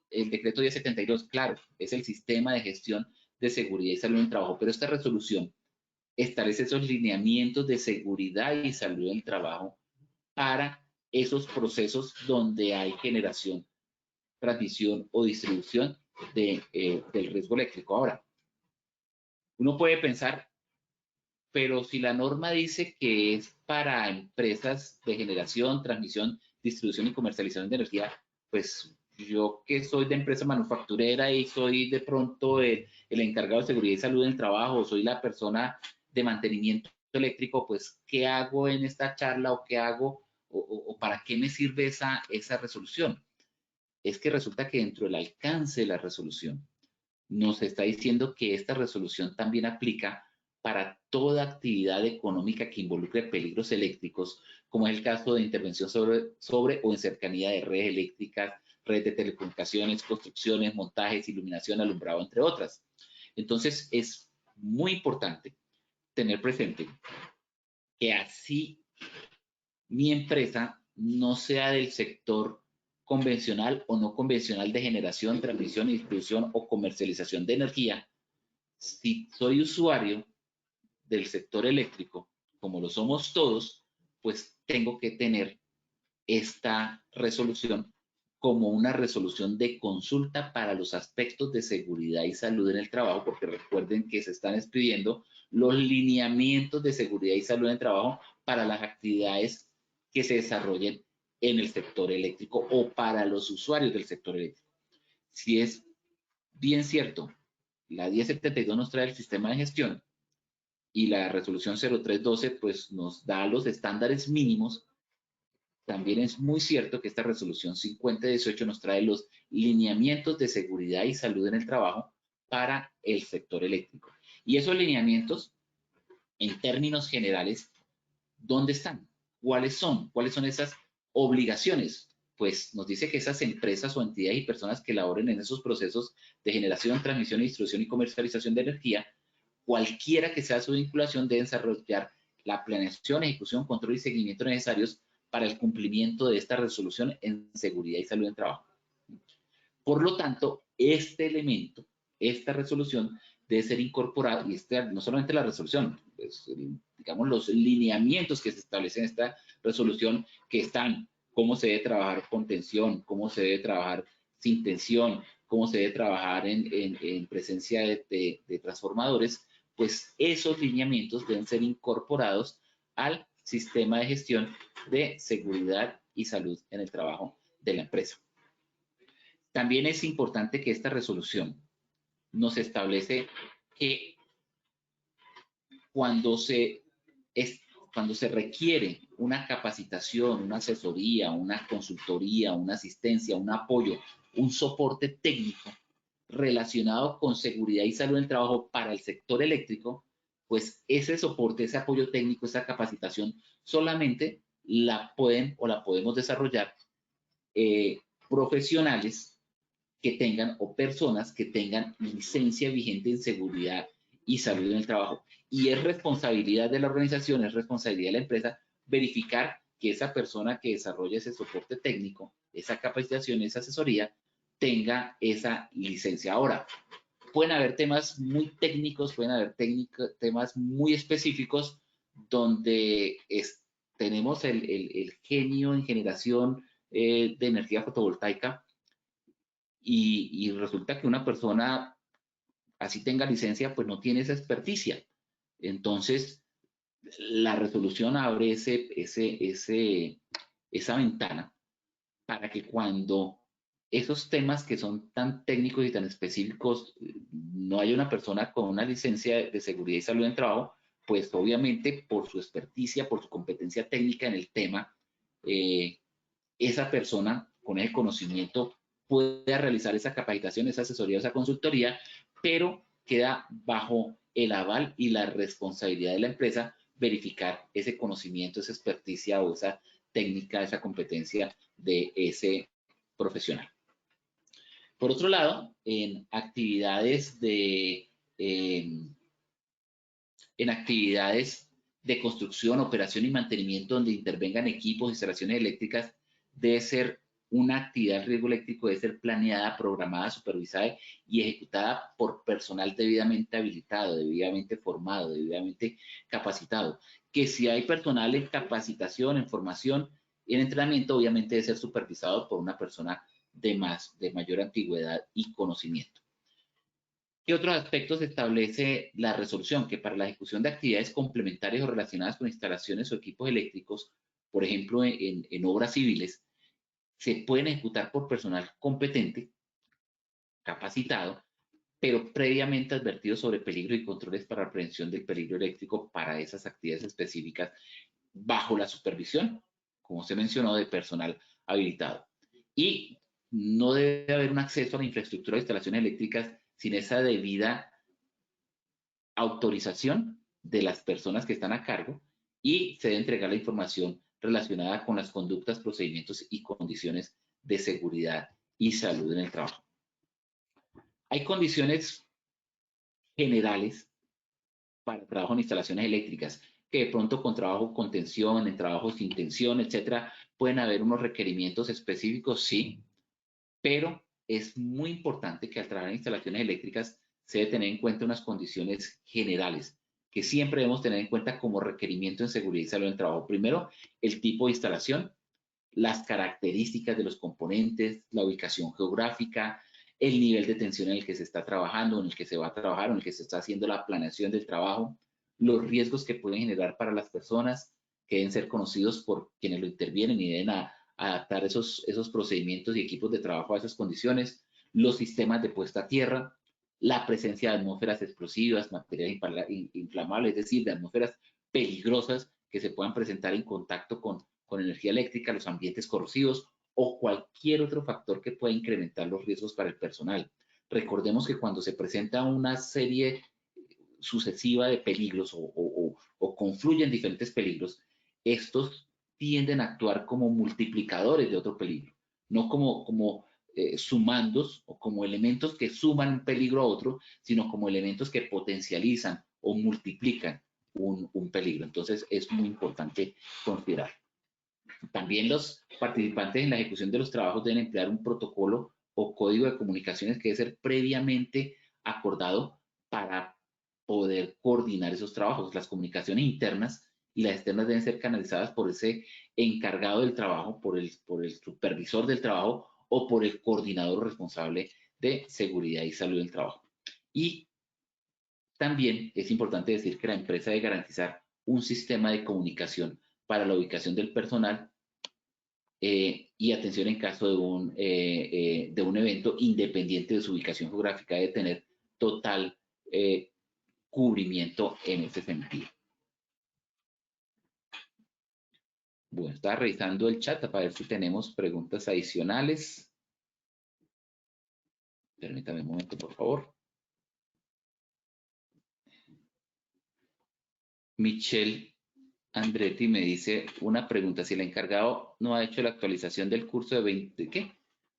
el decreto 1072, claro, es el sistema de gestión de seguridad y salud en el trabajo, pero esta resolución establece esos lineamientos de seguridad y salud en el trabajo para esos procesos donde hay generación, transmisión o distribución del riesgo eléctrico. Ahora, uno puede pensar, pero si la norma dice que es para empresas de generación, transmisión, distribución y comercialización de energía, pues yo que soy de empresa manufacturera y soy de pronto el encargado de seguridad y salud en el trabajo, soy la persona de mantenimiento eléctrico, pues ¿qué hago en esta charla o qué hago o para qué me sirve esa resolución? Es que resulta que dentro del alcance de la resolución nos está diciendo que esta resolución también aplica para toda actividad económica que involucre peligros eléctricos, como es el caso de intervención sobre o en cercanía de redes eléctricas, redes de telecomunicaciones, construcciones, montajes, iluminación, alumbrado, entre otras. Entonces, es muy importante tener presente que así mi empresa no sea del sector convencional o no convencional de generación, transmisión, distribución o comercialización de energía, si soy usuario del sector eléctrico, como lo somos todos, pues tengo que tener esta resolución como una resolución de consulta para los aspectos de seguridad y salud en el trabajo, porque recuerden que se están expidiendo los lineamientos de seguridad y salud en el trabajo para las actividades que se desarrollen en el sector eléctrico o para los usuarios del sector eléctrico. Si es bien cierto, la 1072 nos trae el sistema de gestión y la resolución 0312 pues nos da los estándares mínimos. También es muy cierto que esta resolución 5018 nos trae los lineamientos de seguridad y salud en el trabajo para el sector eléctrico. Y esos lineamientos, en términos generales, ¿dónde están? ¿Cuáles son? ¿Cuáles son esas obligaciones? Pues nos dice que esas empresas o entidades y personas que laboren en esos procesos de generación, transmisión, distribución y comercialización de energía, cualquiera que sea su vinculación, deben desarrollar la planeación, ejecución, control y seguimiento necesarios para el cumplimiento de esta resolución en seguridad y salud en trabajo. Por lo tanto, este elemento, esta resolución, debe ser incorporado, y no solamente la resolución, pues, digamos los lineamientos que se establecen en esta resolución, que están cómo se debe trabajar con tensión, cómo se debe trabajar sin tensión, cómo se debe trabajar en presencia de transformadores, pues esos lineamientos deben ser incorporados al sistema de gestión de seguridad y salud en el trabajo de la empresa. También es importante que esta resolución nos establece que cuando se requiere una capacitación, una asesoría, una consultoría, una asistencia, un apoyo, un soporte técnico relacionado con seguridad y salud en el trabajo para el sector eléctrico, pues ese soporte, ese apoyo técnico, esa capacitación, solamente la pueden o la podemos desarrollar profesionales que tengan o personas que tengan licencia vigente en seguridad y salud en el trabajo. Y es responsabilidad de la organización, es responsabilidad de la empresa verificar que esa persona que desarrolla ese soporte técnico, esa capacitación, esa asesoría, tenga esa licencia. Ahora, pueden haber temas muy técnicos, pueden haber temas muy específicos donde tenemos el genio en generación de energía fotovoltaica y resulta que una persona, así tenga licencia, pues no tiene esa experticia. Entonces, la resolución abre esa ventana para que cuando esos temas que son tan técnicos y tan específicos, no haya una persona con una licencia de seguridad y salud en trabajo, pues obviamente por su experticia, por su competencia técnica en el tema, esa persona con el conocimiento puede realizar esa capacitación, esa asesoría, esa consultoría, pero queda bajo el aval y la responsabilidad de la empresa verificar ese conocimiento, esa experticia o esa técnica, esa competencia de ese profesional. Por otro lado, en actividades de construcción, operación y mantenimiento donde intervengan equipos, instalaciones eléctricas, debe ser una actividad de riesgo eléctrico, debe ser planeada, programada, supervisada y ejecutada por personal debidamente habilitado, debidamente formado, debidamente capacitado. Que si hay personal en capacitación, en formación y en entrenamiento, obviamente debe ser supervisado por una persona de mayor antigüedad y conocimiento. ¿Qué otros aspectos establece la resolución? Que para la ejecución de actividades complementarias o relacionadas con instalaciones o equipos eléctricos, por ejemplo, en obras civiles, se pueden ejecutar por personal competente, capacitado, pero previamente advertido sobre peligro y controles para la prevención del peligro eléctrico para esas actividades específicas bajo la supervisión, como se mencionó, de personal habilitado. Y no debe haber un acceso a la infraestructura de instalaciones eléctricas sin esa debida autorización de las personas que están a cargo y se debe entregar la información relacionada con las conductas, procedimientos y condiciones de seguridad y salud en el trabajo. Hay condiciones generales para trabajo en instalaciones eléctricas, que de pronto con trabajo con tensión, en trabajo sin tensión, etcétera, pueden haber unos requerimientos específicos, sí, pero es muy importante que al trabajar en instalaciones eléctricas se debe tener en cuenta unas condiciones generales que siempre debemos tener en cuenta como requerimiento en seguridad y salud en el trabajo. Primero, el tipo de instalación, las características de los componentes, la ubicación geográfica, el nivel de tensión en el que se está trabajando, en el que se va a trabajar, en el que se está haciendo la planeación del trabajo, los riesgos que pueden generar para las personas, que deben ser conocidos por quienes lo intervienen y deben adaptar esos procedimientos y equipos de trabajo a esas condiciones, los sistemas de puesta a tierra, la presencia de atmósferas explosivas, materiales inflamables, es decir, de atmósferas peligrosas que se puedan presentar en contacto con energía eléctrica, los ambientes corrosivos o cualquier otro factor que pueda incrementar los riesgos para el personal. Recordemos que cuando se presenta una serie sucesiva de peligros o confluyen diferentes peligros, estos tienden a actuar como multiplicadores de otro peligro, no como sumandos o como elementos que suman un peligro a otro, sino como elementos que potencializan o multiplican un peligro. Entonces es muy importante considerar. También los participantes en la ejecución de los trabajos deben emplear un protocolo o código de comunicaciones que debe ser previamente acordado para poder coordinar esos trabajos. Las comunicaciones internas y las externas deben ser canalizadas por ese encargado del trabajo, por el supervisor del trabajo o por el coordinador responsable de seguridad y salud del trabajo. Y también es importante decir que la empresa debe garantizar un sistema de comunicación para la ubicación del personal y atención en caso de un evento independiente de su ubicación geográfica, debe tener total cubrimiento en ese sentido. Bueno, estaba revisando el chat para ver si tenemos preguntas adicionales. Permítame un momento, por favor. Michelle Andretti me dice una pregunta, si el encargado no ha hecho la actualización del curso de 20, ¿qué?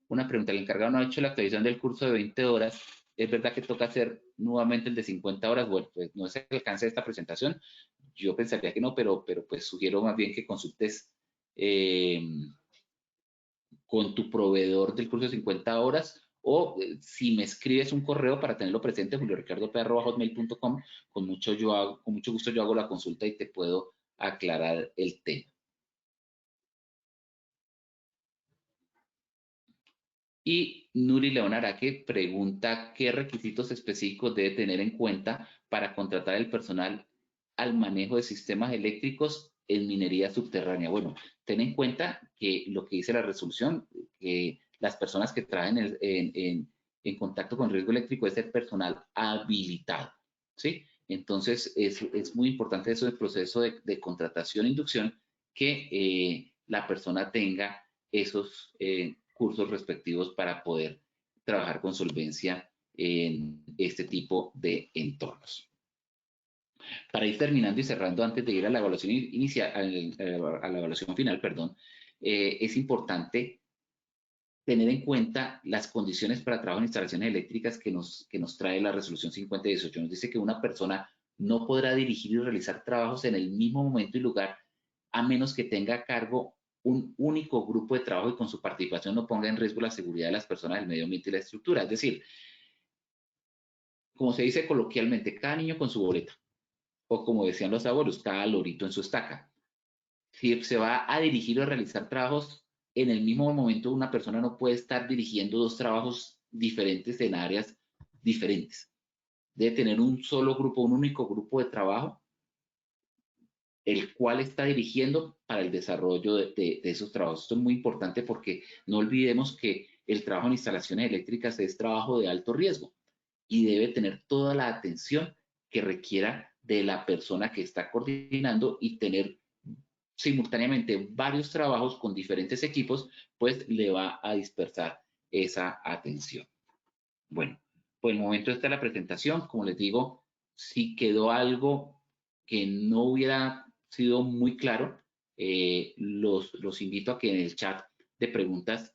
Una pregunta, el encargado no ha hecho la actualización del curso de 20 horas, ¿es verdad que toca hacer nuevamente el de 50 horas? Bueno, pues no es el alcance de esta presentación, yo pensaría que no, pero pues sugiero más bien que consultes con tu proveedor del curso de 50 horas o si me escribes un correo para tenerlo presente, julioricardo@hotmail.com, con mucho gusto yo hago la consulta y te puedo aclarar el tema. Y Nuri León Araque pregunta qué requisitos específicos debe tener en cuenta para contratar el personal al manejo de sistemas eléctricos en minería subterránea. Bueno, ten en cuenta que lo que dice la resolución, que las personas que traen en contacto con riesgo eléctrico es el personal habilitado, ¿sí? Entonces, es muy importante eso del proceso de contratación e inducción, que la persona tenga esos cursos respectivos para poder trabajar con solvencia en este tipo de entornos. Para ir terminando y cerrando, antes de ir a la evaluación inicial, a la evaluación final, perdón, es importante tener en cuenta las condiciones para trabajo en instalaciones eléctricas que nos trae la resolución 5018. Nos dice que una persona no podrá dirigir y realizar trabajos en el mismo momento y lugar a menos que tenga a cargo un único grupo de trabajo y con su participación no ponga en riesgo la seguridad de las personas, el medio ambiente y la estructura. Es decir, como se dice coloquialmente, cada niño con su boleta, o como decían los abuelos, cada lorito en su estaca. Si se va a dirigir o a realizar trabajos en el mismo momento, una persona no puede estar dirigiendo dos trabajos diferentes en áreas diferentes. Debe tener un solo grupo, un único grupo de trabajo, el cual está dirigiendo para el desarrollo de esos trabajos. Esto es muy importante porque no olvidemos que el trabajo en instalaciones eléctricas es trabajo de alto riesgo y debe tener toda la atención que requiera de la persona que está coordinando y tener simultáneamente varios trabajos con diferentes equipos, pues le va a dispersar esa atención. Bueno, por el momento está la presentación. Como les digo, si quedó algo que no hubiera sido muy claro, los invito a que en el chat de preguntas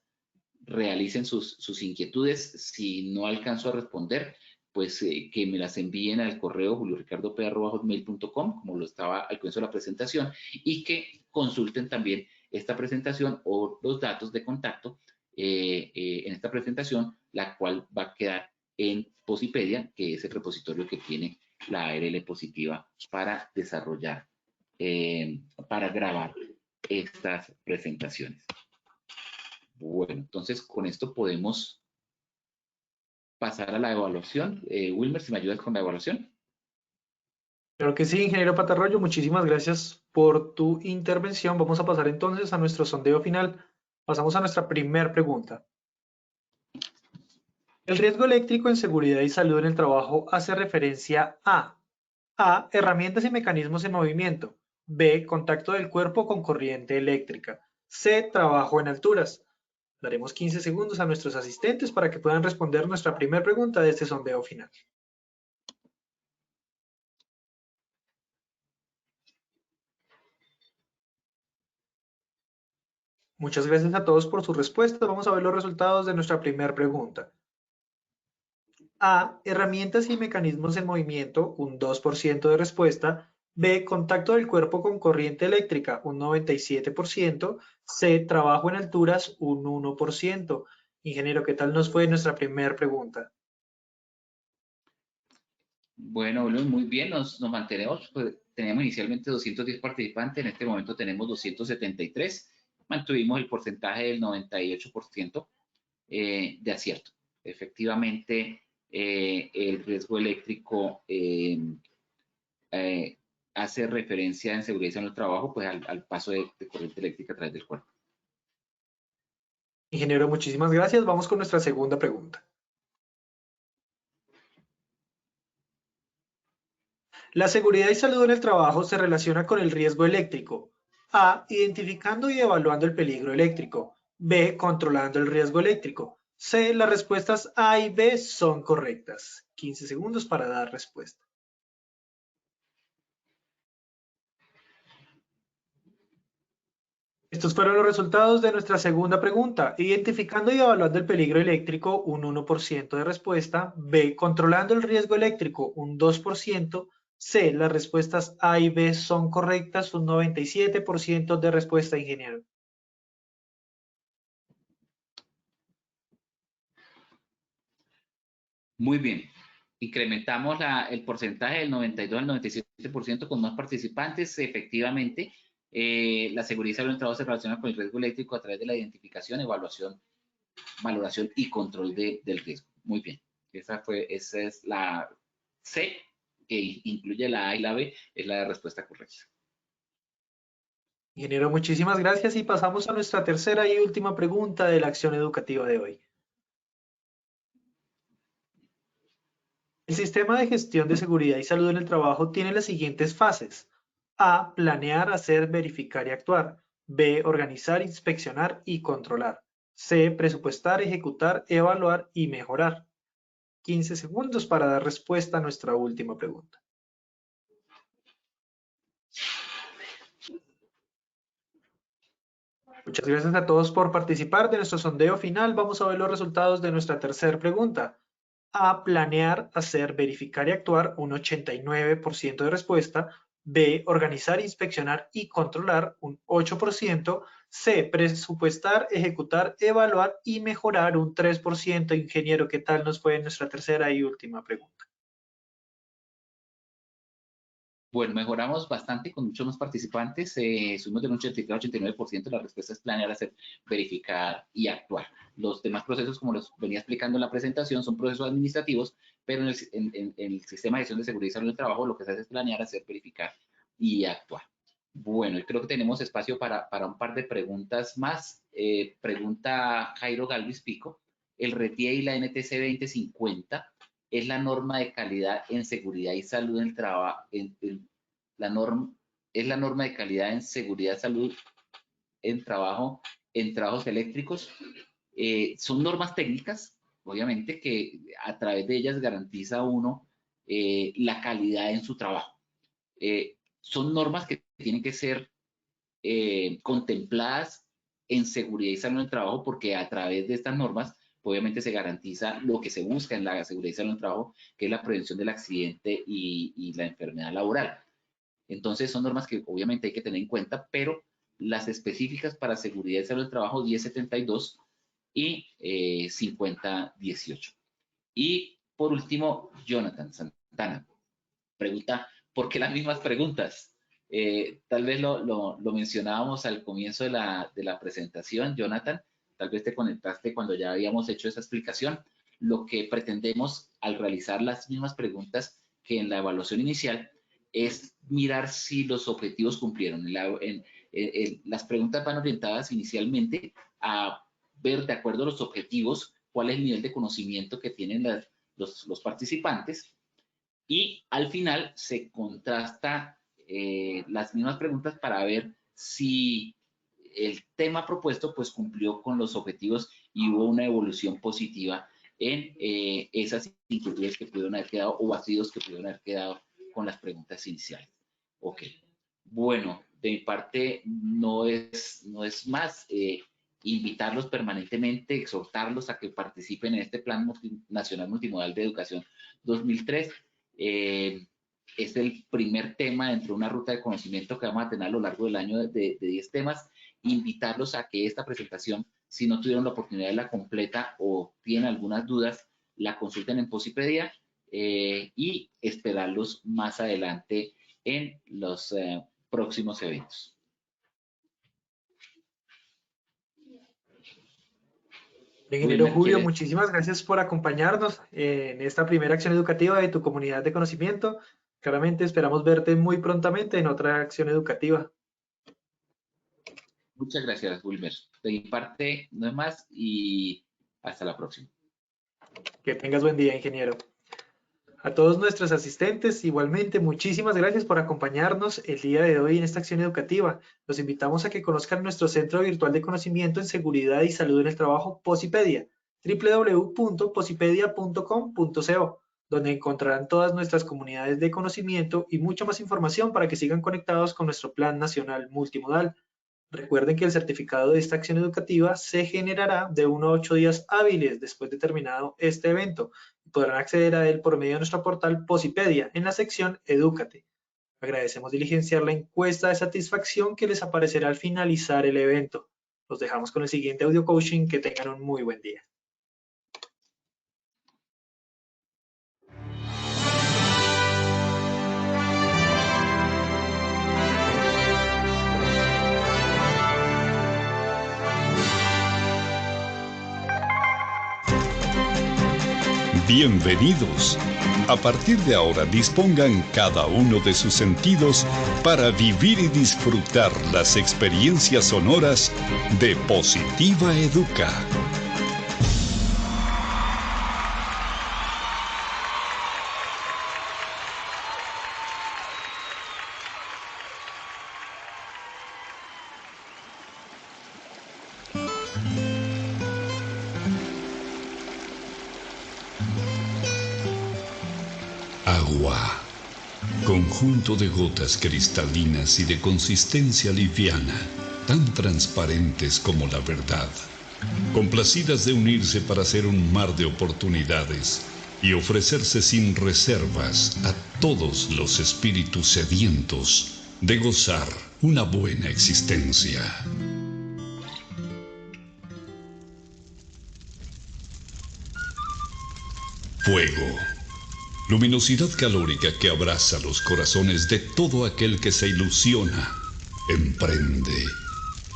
realicen sus inquietudes. Si no alcanzo a responder, pues que me las envíen al correo julioricardo@hotmail.com, como lo estaba al comienzo de la presentación, y que consulten también esta presentación o los datos de contacto en esta presentación, la cual va a quedar en Posipedia, que es el repositorio que tiene la ARL positiva para desarrollar, para grabar estas presentaciones. Bueno, entonces con esto podemos pasar a la evaluación. Wilmer, si me ayudas con la evaluación. Claro que sí, ingeniero Patarroyo, muchísimas gracias por tu intervención. Vamos a pasar entonces a nuestro sondeo final. Pasamos a nuestra primera pregunta. El riesgo eléctrico en seguridad y salud en el trabajo hace referencia a herramientas y mecanismos en movimiento. B, contacto del cuerpo con corriente eléctrica. C, trabajo en alturas. Daremos 15 segundos a nuestros asistentes para que puedan responder nuestra primera pregunta de este sondeo final. Muchas gracias a todos por su respuesta. Vamos a ver los resultados de nuestra primera pregunta. A, herramientas y mecanismos en movimiento, un 2% de respuesta. B, contacto del cuerpo con corriente eléctrica, un 97%. C, trabajo en alturas, un 1%. Ingeniero, ¿qué tal nos fue nuestra primera pregunta? Bueno, muy bien, nos mantenemos. Pues, teníamos inicialmente 210 participantes, en este momento tenemos 273. Mantuvimos el porcentaje del 98% de acierto. Efectivamente, el riesgo eléctrico hace referencia en seguridad en el trabajo, pues al paso de corriente eléctrica a través del cuerpo. Ingeniero, muchísimas gracias. Vamos con nuestra segunda pregunta. La seguridad y salud en el trabajo se relaciona con el riesgo eléctrico. A, identificando y evaluando el peligro eléctrico. B, controlando el riesgo eléctrico. C, las respuestas A y B son correctas. 15 segundos para dar respuesta. Estos fueron los resultados de nuestra segunda pregunta. Identificando y evaluando el peligro eléctrico, un 1% de respuesta. B, controlando el riesgo eléctrico, un 2%. C, las respuestas A y B son correctas, un 97% de respuesta, ingeniero. Muy bien. Incrementamos el porcentaje del 92 al 97% con más participantes. Efectivamente, la seguridad y salud en el trabajo se relaciona con el riesgo eléctrico a través de la identificación, evaluación, valoración y control del riesgo. Muy bien. Esa es la C, que incluye la A y la B, es la respuesta correcta. Ingeniero, muchísimas gracias y pasamos a nuestra tercera y última pregunta de la acción educativa de hoy. El sistema de gestión de seguridad y salud en el trabajo tiene las siguientes fases. A, planear, hacer, verificar y actuar. B, organizar, inspeccionar y controlar. C, presupuestar, ejecutar, evaluar y mejorar. 15 segundos para dar respuesta a nuestra última pregunta. Muchas gracias a todos por participar de nuestro sondeo final. Vamos a ver los resultados de nuestra tercera pregunta. A, planear, hacer, verificar y actuar, un 89% de respuesta. B, organizar, inspeccionar y controlar, un 8%. C, presupuestar, ejecutar, evaluar y mejorar, un 3%. Ingeniero, ¿qué tal nos fue en nuestra tercera y última pregunta? Bueno, mejoramos bastante con muchos más participantes. Subimos del 83 al 89%. La respuesta es planear, hacer, verificar y actuar. Los demás procesos, como los venía explicando en la presentación, son procesos administrativos, pero en el sistema de gestión de seguridad y salud del trabajo lo que se hace es planear, hacer, verificar y actuar. Bueno, creo que tenemos espacio para un par de preguntas más. Pregunta Jairo Galvis Pico. El RETIE y la NTC 2050 es la norma de calidad en seguridad y salud en el trabajo. Es la norma de calidad en seguridad y salud en trabajo, en trabajos eléctricos. Son normas técnicas, obviamente, que a través de ellas garantiza uno la calidad en su trabajo. Son normas que tienen que ser contempladas en seguridad y salud en el trabajo, porque a través de estas normas obviamente se garantiza lo que se busca en la seguridad y salud en el trabajo, que es la prevención del accidente y la enfermedad laboral. Entonces son normas que obviamente hay que tener en cuenta, pero las específicas para seguridad y salud del trabajo 1072 y 5018. Y por último, Jonathan Santana pregunta, ¿por qué las mismas preguntas? Tal vez lo mencionábamos al comienzo de la presentación, Jonathan, tal vez te conectaste cuando ya habíamos hecho esa explicación. Lo que pretendemos al realizar las mismas preguntas que en la evaluación inicial es mirar si los objetivos cumplieron. Las preguntas van orientadas inicialmente a ver, de acuerdo a los objetivos, cuál es el nivel de conocimiento que tienen los participantes, y al final se contrasta las mismas preguntas para ver si el tema propuesto pues cumplió con los objetivos y hubo una evolución positiva en esas inquietudes que pudieron haber quedado o vacíos que pudieron haber quedado con las preguntas iniciales. Ok, bueno, de mi parte no es más. Invitarlos permanentemente, exhortarlos a que participen en este Plan Nacional Multimodal de Educación 2003. Es el primer tema dentro de una ruta de conocimiento que vamos a tener a lo largo del año de 10 temas. Invitarlos a que esta presentación, si no tuvieron la oportunidad de la completa o tienen algunas dudas, la consulten en Posipedia, y esperarlos más adelante en los próximos eventos. Ingeniero Julio, muchísimas gracias por acompañarnos en esta primera acción educativa de tu comunidad de conocimiento. Claramente esperamos verte muy prontamente en otra acción educativa. Muchas gracias, Wilmer. De mi parte, no es más y hasta la próxima. Que tengas buen día, ingeniero. A todos nuestros asistentes, igualmente, muchísimas gracias por acompañarnos el día de hoy en esta acción educativa. Los invitamos a que conozcan nuestro Centro Virtual de Conocimiento en Seguridad y Salud en el Trabajo, Posipedia, www.posipedia.com.co, donde encontrarán todas nuestras comunidades de conocimiento y mucha más información para que sigan conectados con nuestro Plan Nacional Multimodal. Recuerden que el certificado de esta acción educativa se generará de 1 a 8 días hábiles después de terminado este evento. Podrán acceder a él por medio de nuestro portal Posipedia en la sección Edúcate. Agradecemos diligenciar la encuesta de satisfacción que les aparecerá al finalizar el evento. Los dejamos con el siguiente audio coaching. Que tengan un muy buen día. Bienvenidos. A partir de ahora dispongan cada uno de sus sentidos para vivir y disfrutar las experiencias sonoras de Positiva Educa. Agua, conjunto de gotas cristalinas y de consistencia liviana, tan transparentes como la verdad, complacidas de unirse para hacer un mar de oportunidades y ofrecerse sin reservas a todos los espíritus sedientos de gozar una buena existencia. Fuego. Luminosidad calórica que abraza los corazones de todo aquel que se ilusiona, emprende,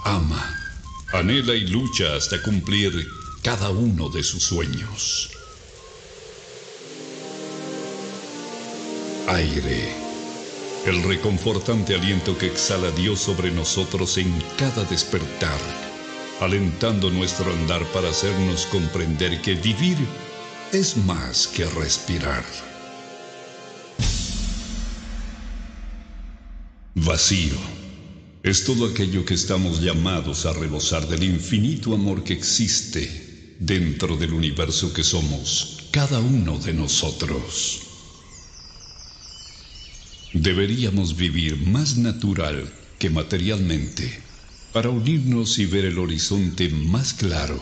ama, anhela y lucha hasta cumplir cada uno de sus sueños. Aire, el reconfortante aliento que exhala Dios sobre nosotros en cada despertar, alentando nuestro andar para hacernos comprender que vivir es más que respirar. Vacío es todo aquello que estamos llamados a rebosar del infinito amor que existe dentro del universo que somos cada uno de nosotros. Deberíamos vivir más natural que materialmente para unirnos y ver el horizonte más claro,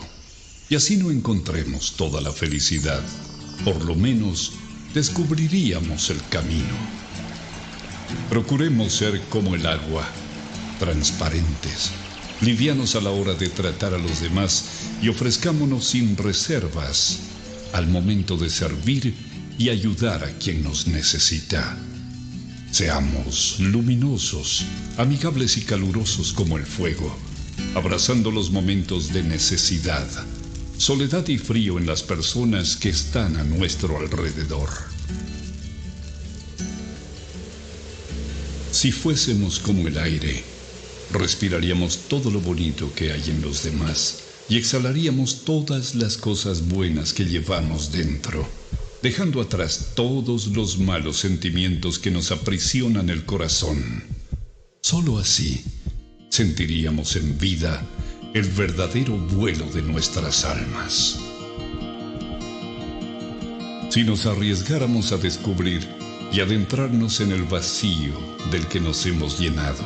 y así no encontremos toda la felicidad, por lo menos descubriríamos el camino. Procuremos ser como el agua, transparentes, livianos a la hora de tratar a los demás y ofrezcámonos sin reservas al momento de servir y ayudar a quien nos necesita. Seamos luminosos, amigables y calurosos como el fuego, abrazando los momentos de necesidad, soledad y frío en las personas que están a nuestro alrededor. Si fuésemos como el aire, respiraríamos todo lo bonito que hay en los demás y exhalaríamos todas las cosas buenas que llevamos dentro, dejando atrás todos los malos sentimientos que nos aprisionan el corazón. Solo así sentiríamos en vida el verdadero vuelo de nuestras almas. Si nos arriesgáramos a descubrir y adentrarnos en el vacío del que nos hemos llenado,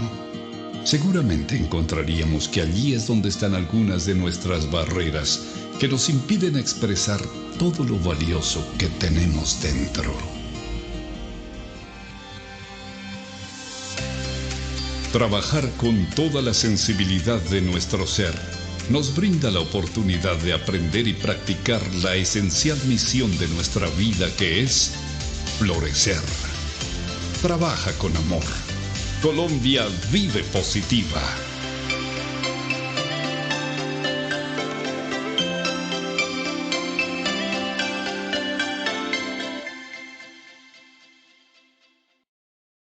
seguramente encontraríamos que allí es donde están algunas de nuestras barreras que nos impiden expresar todo lo valioso que tenemos dentro. Trabajar con toda la sensibilidad de nuestro ser nos brinda la oportunidad de aprender y practicar la esencial misión de nuestra vida, que es florecer. Trabaja con amor. Colombia vive positiva.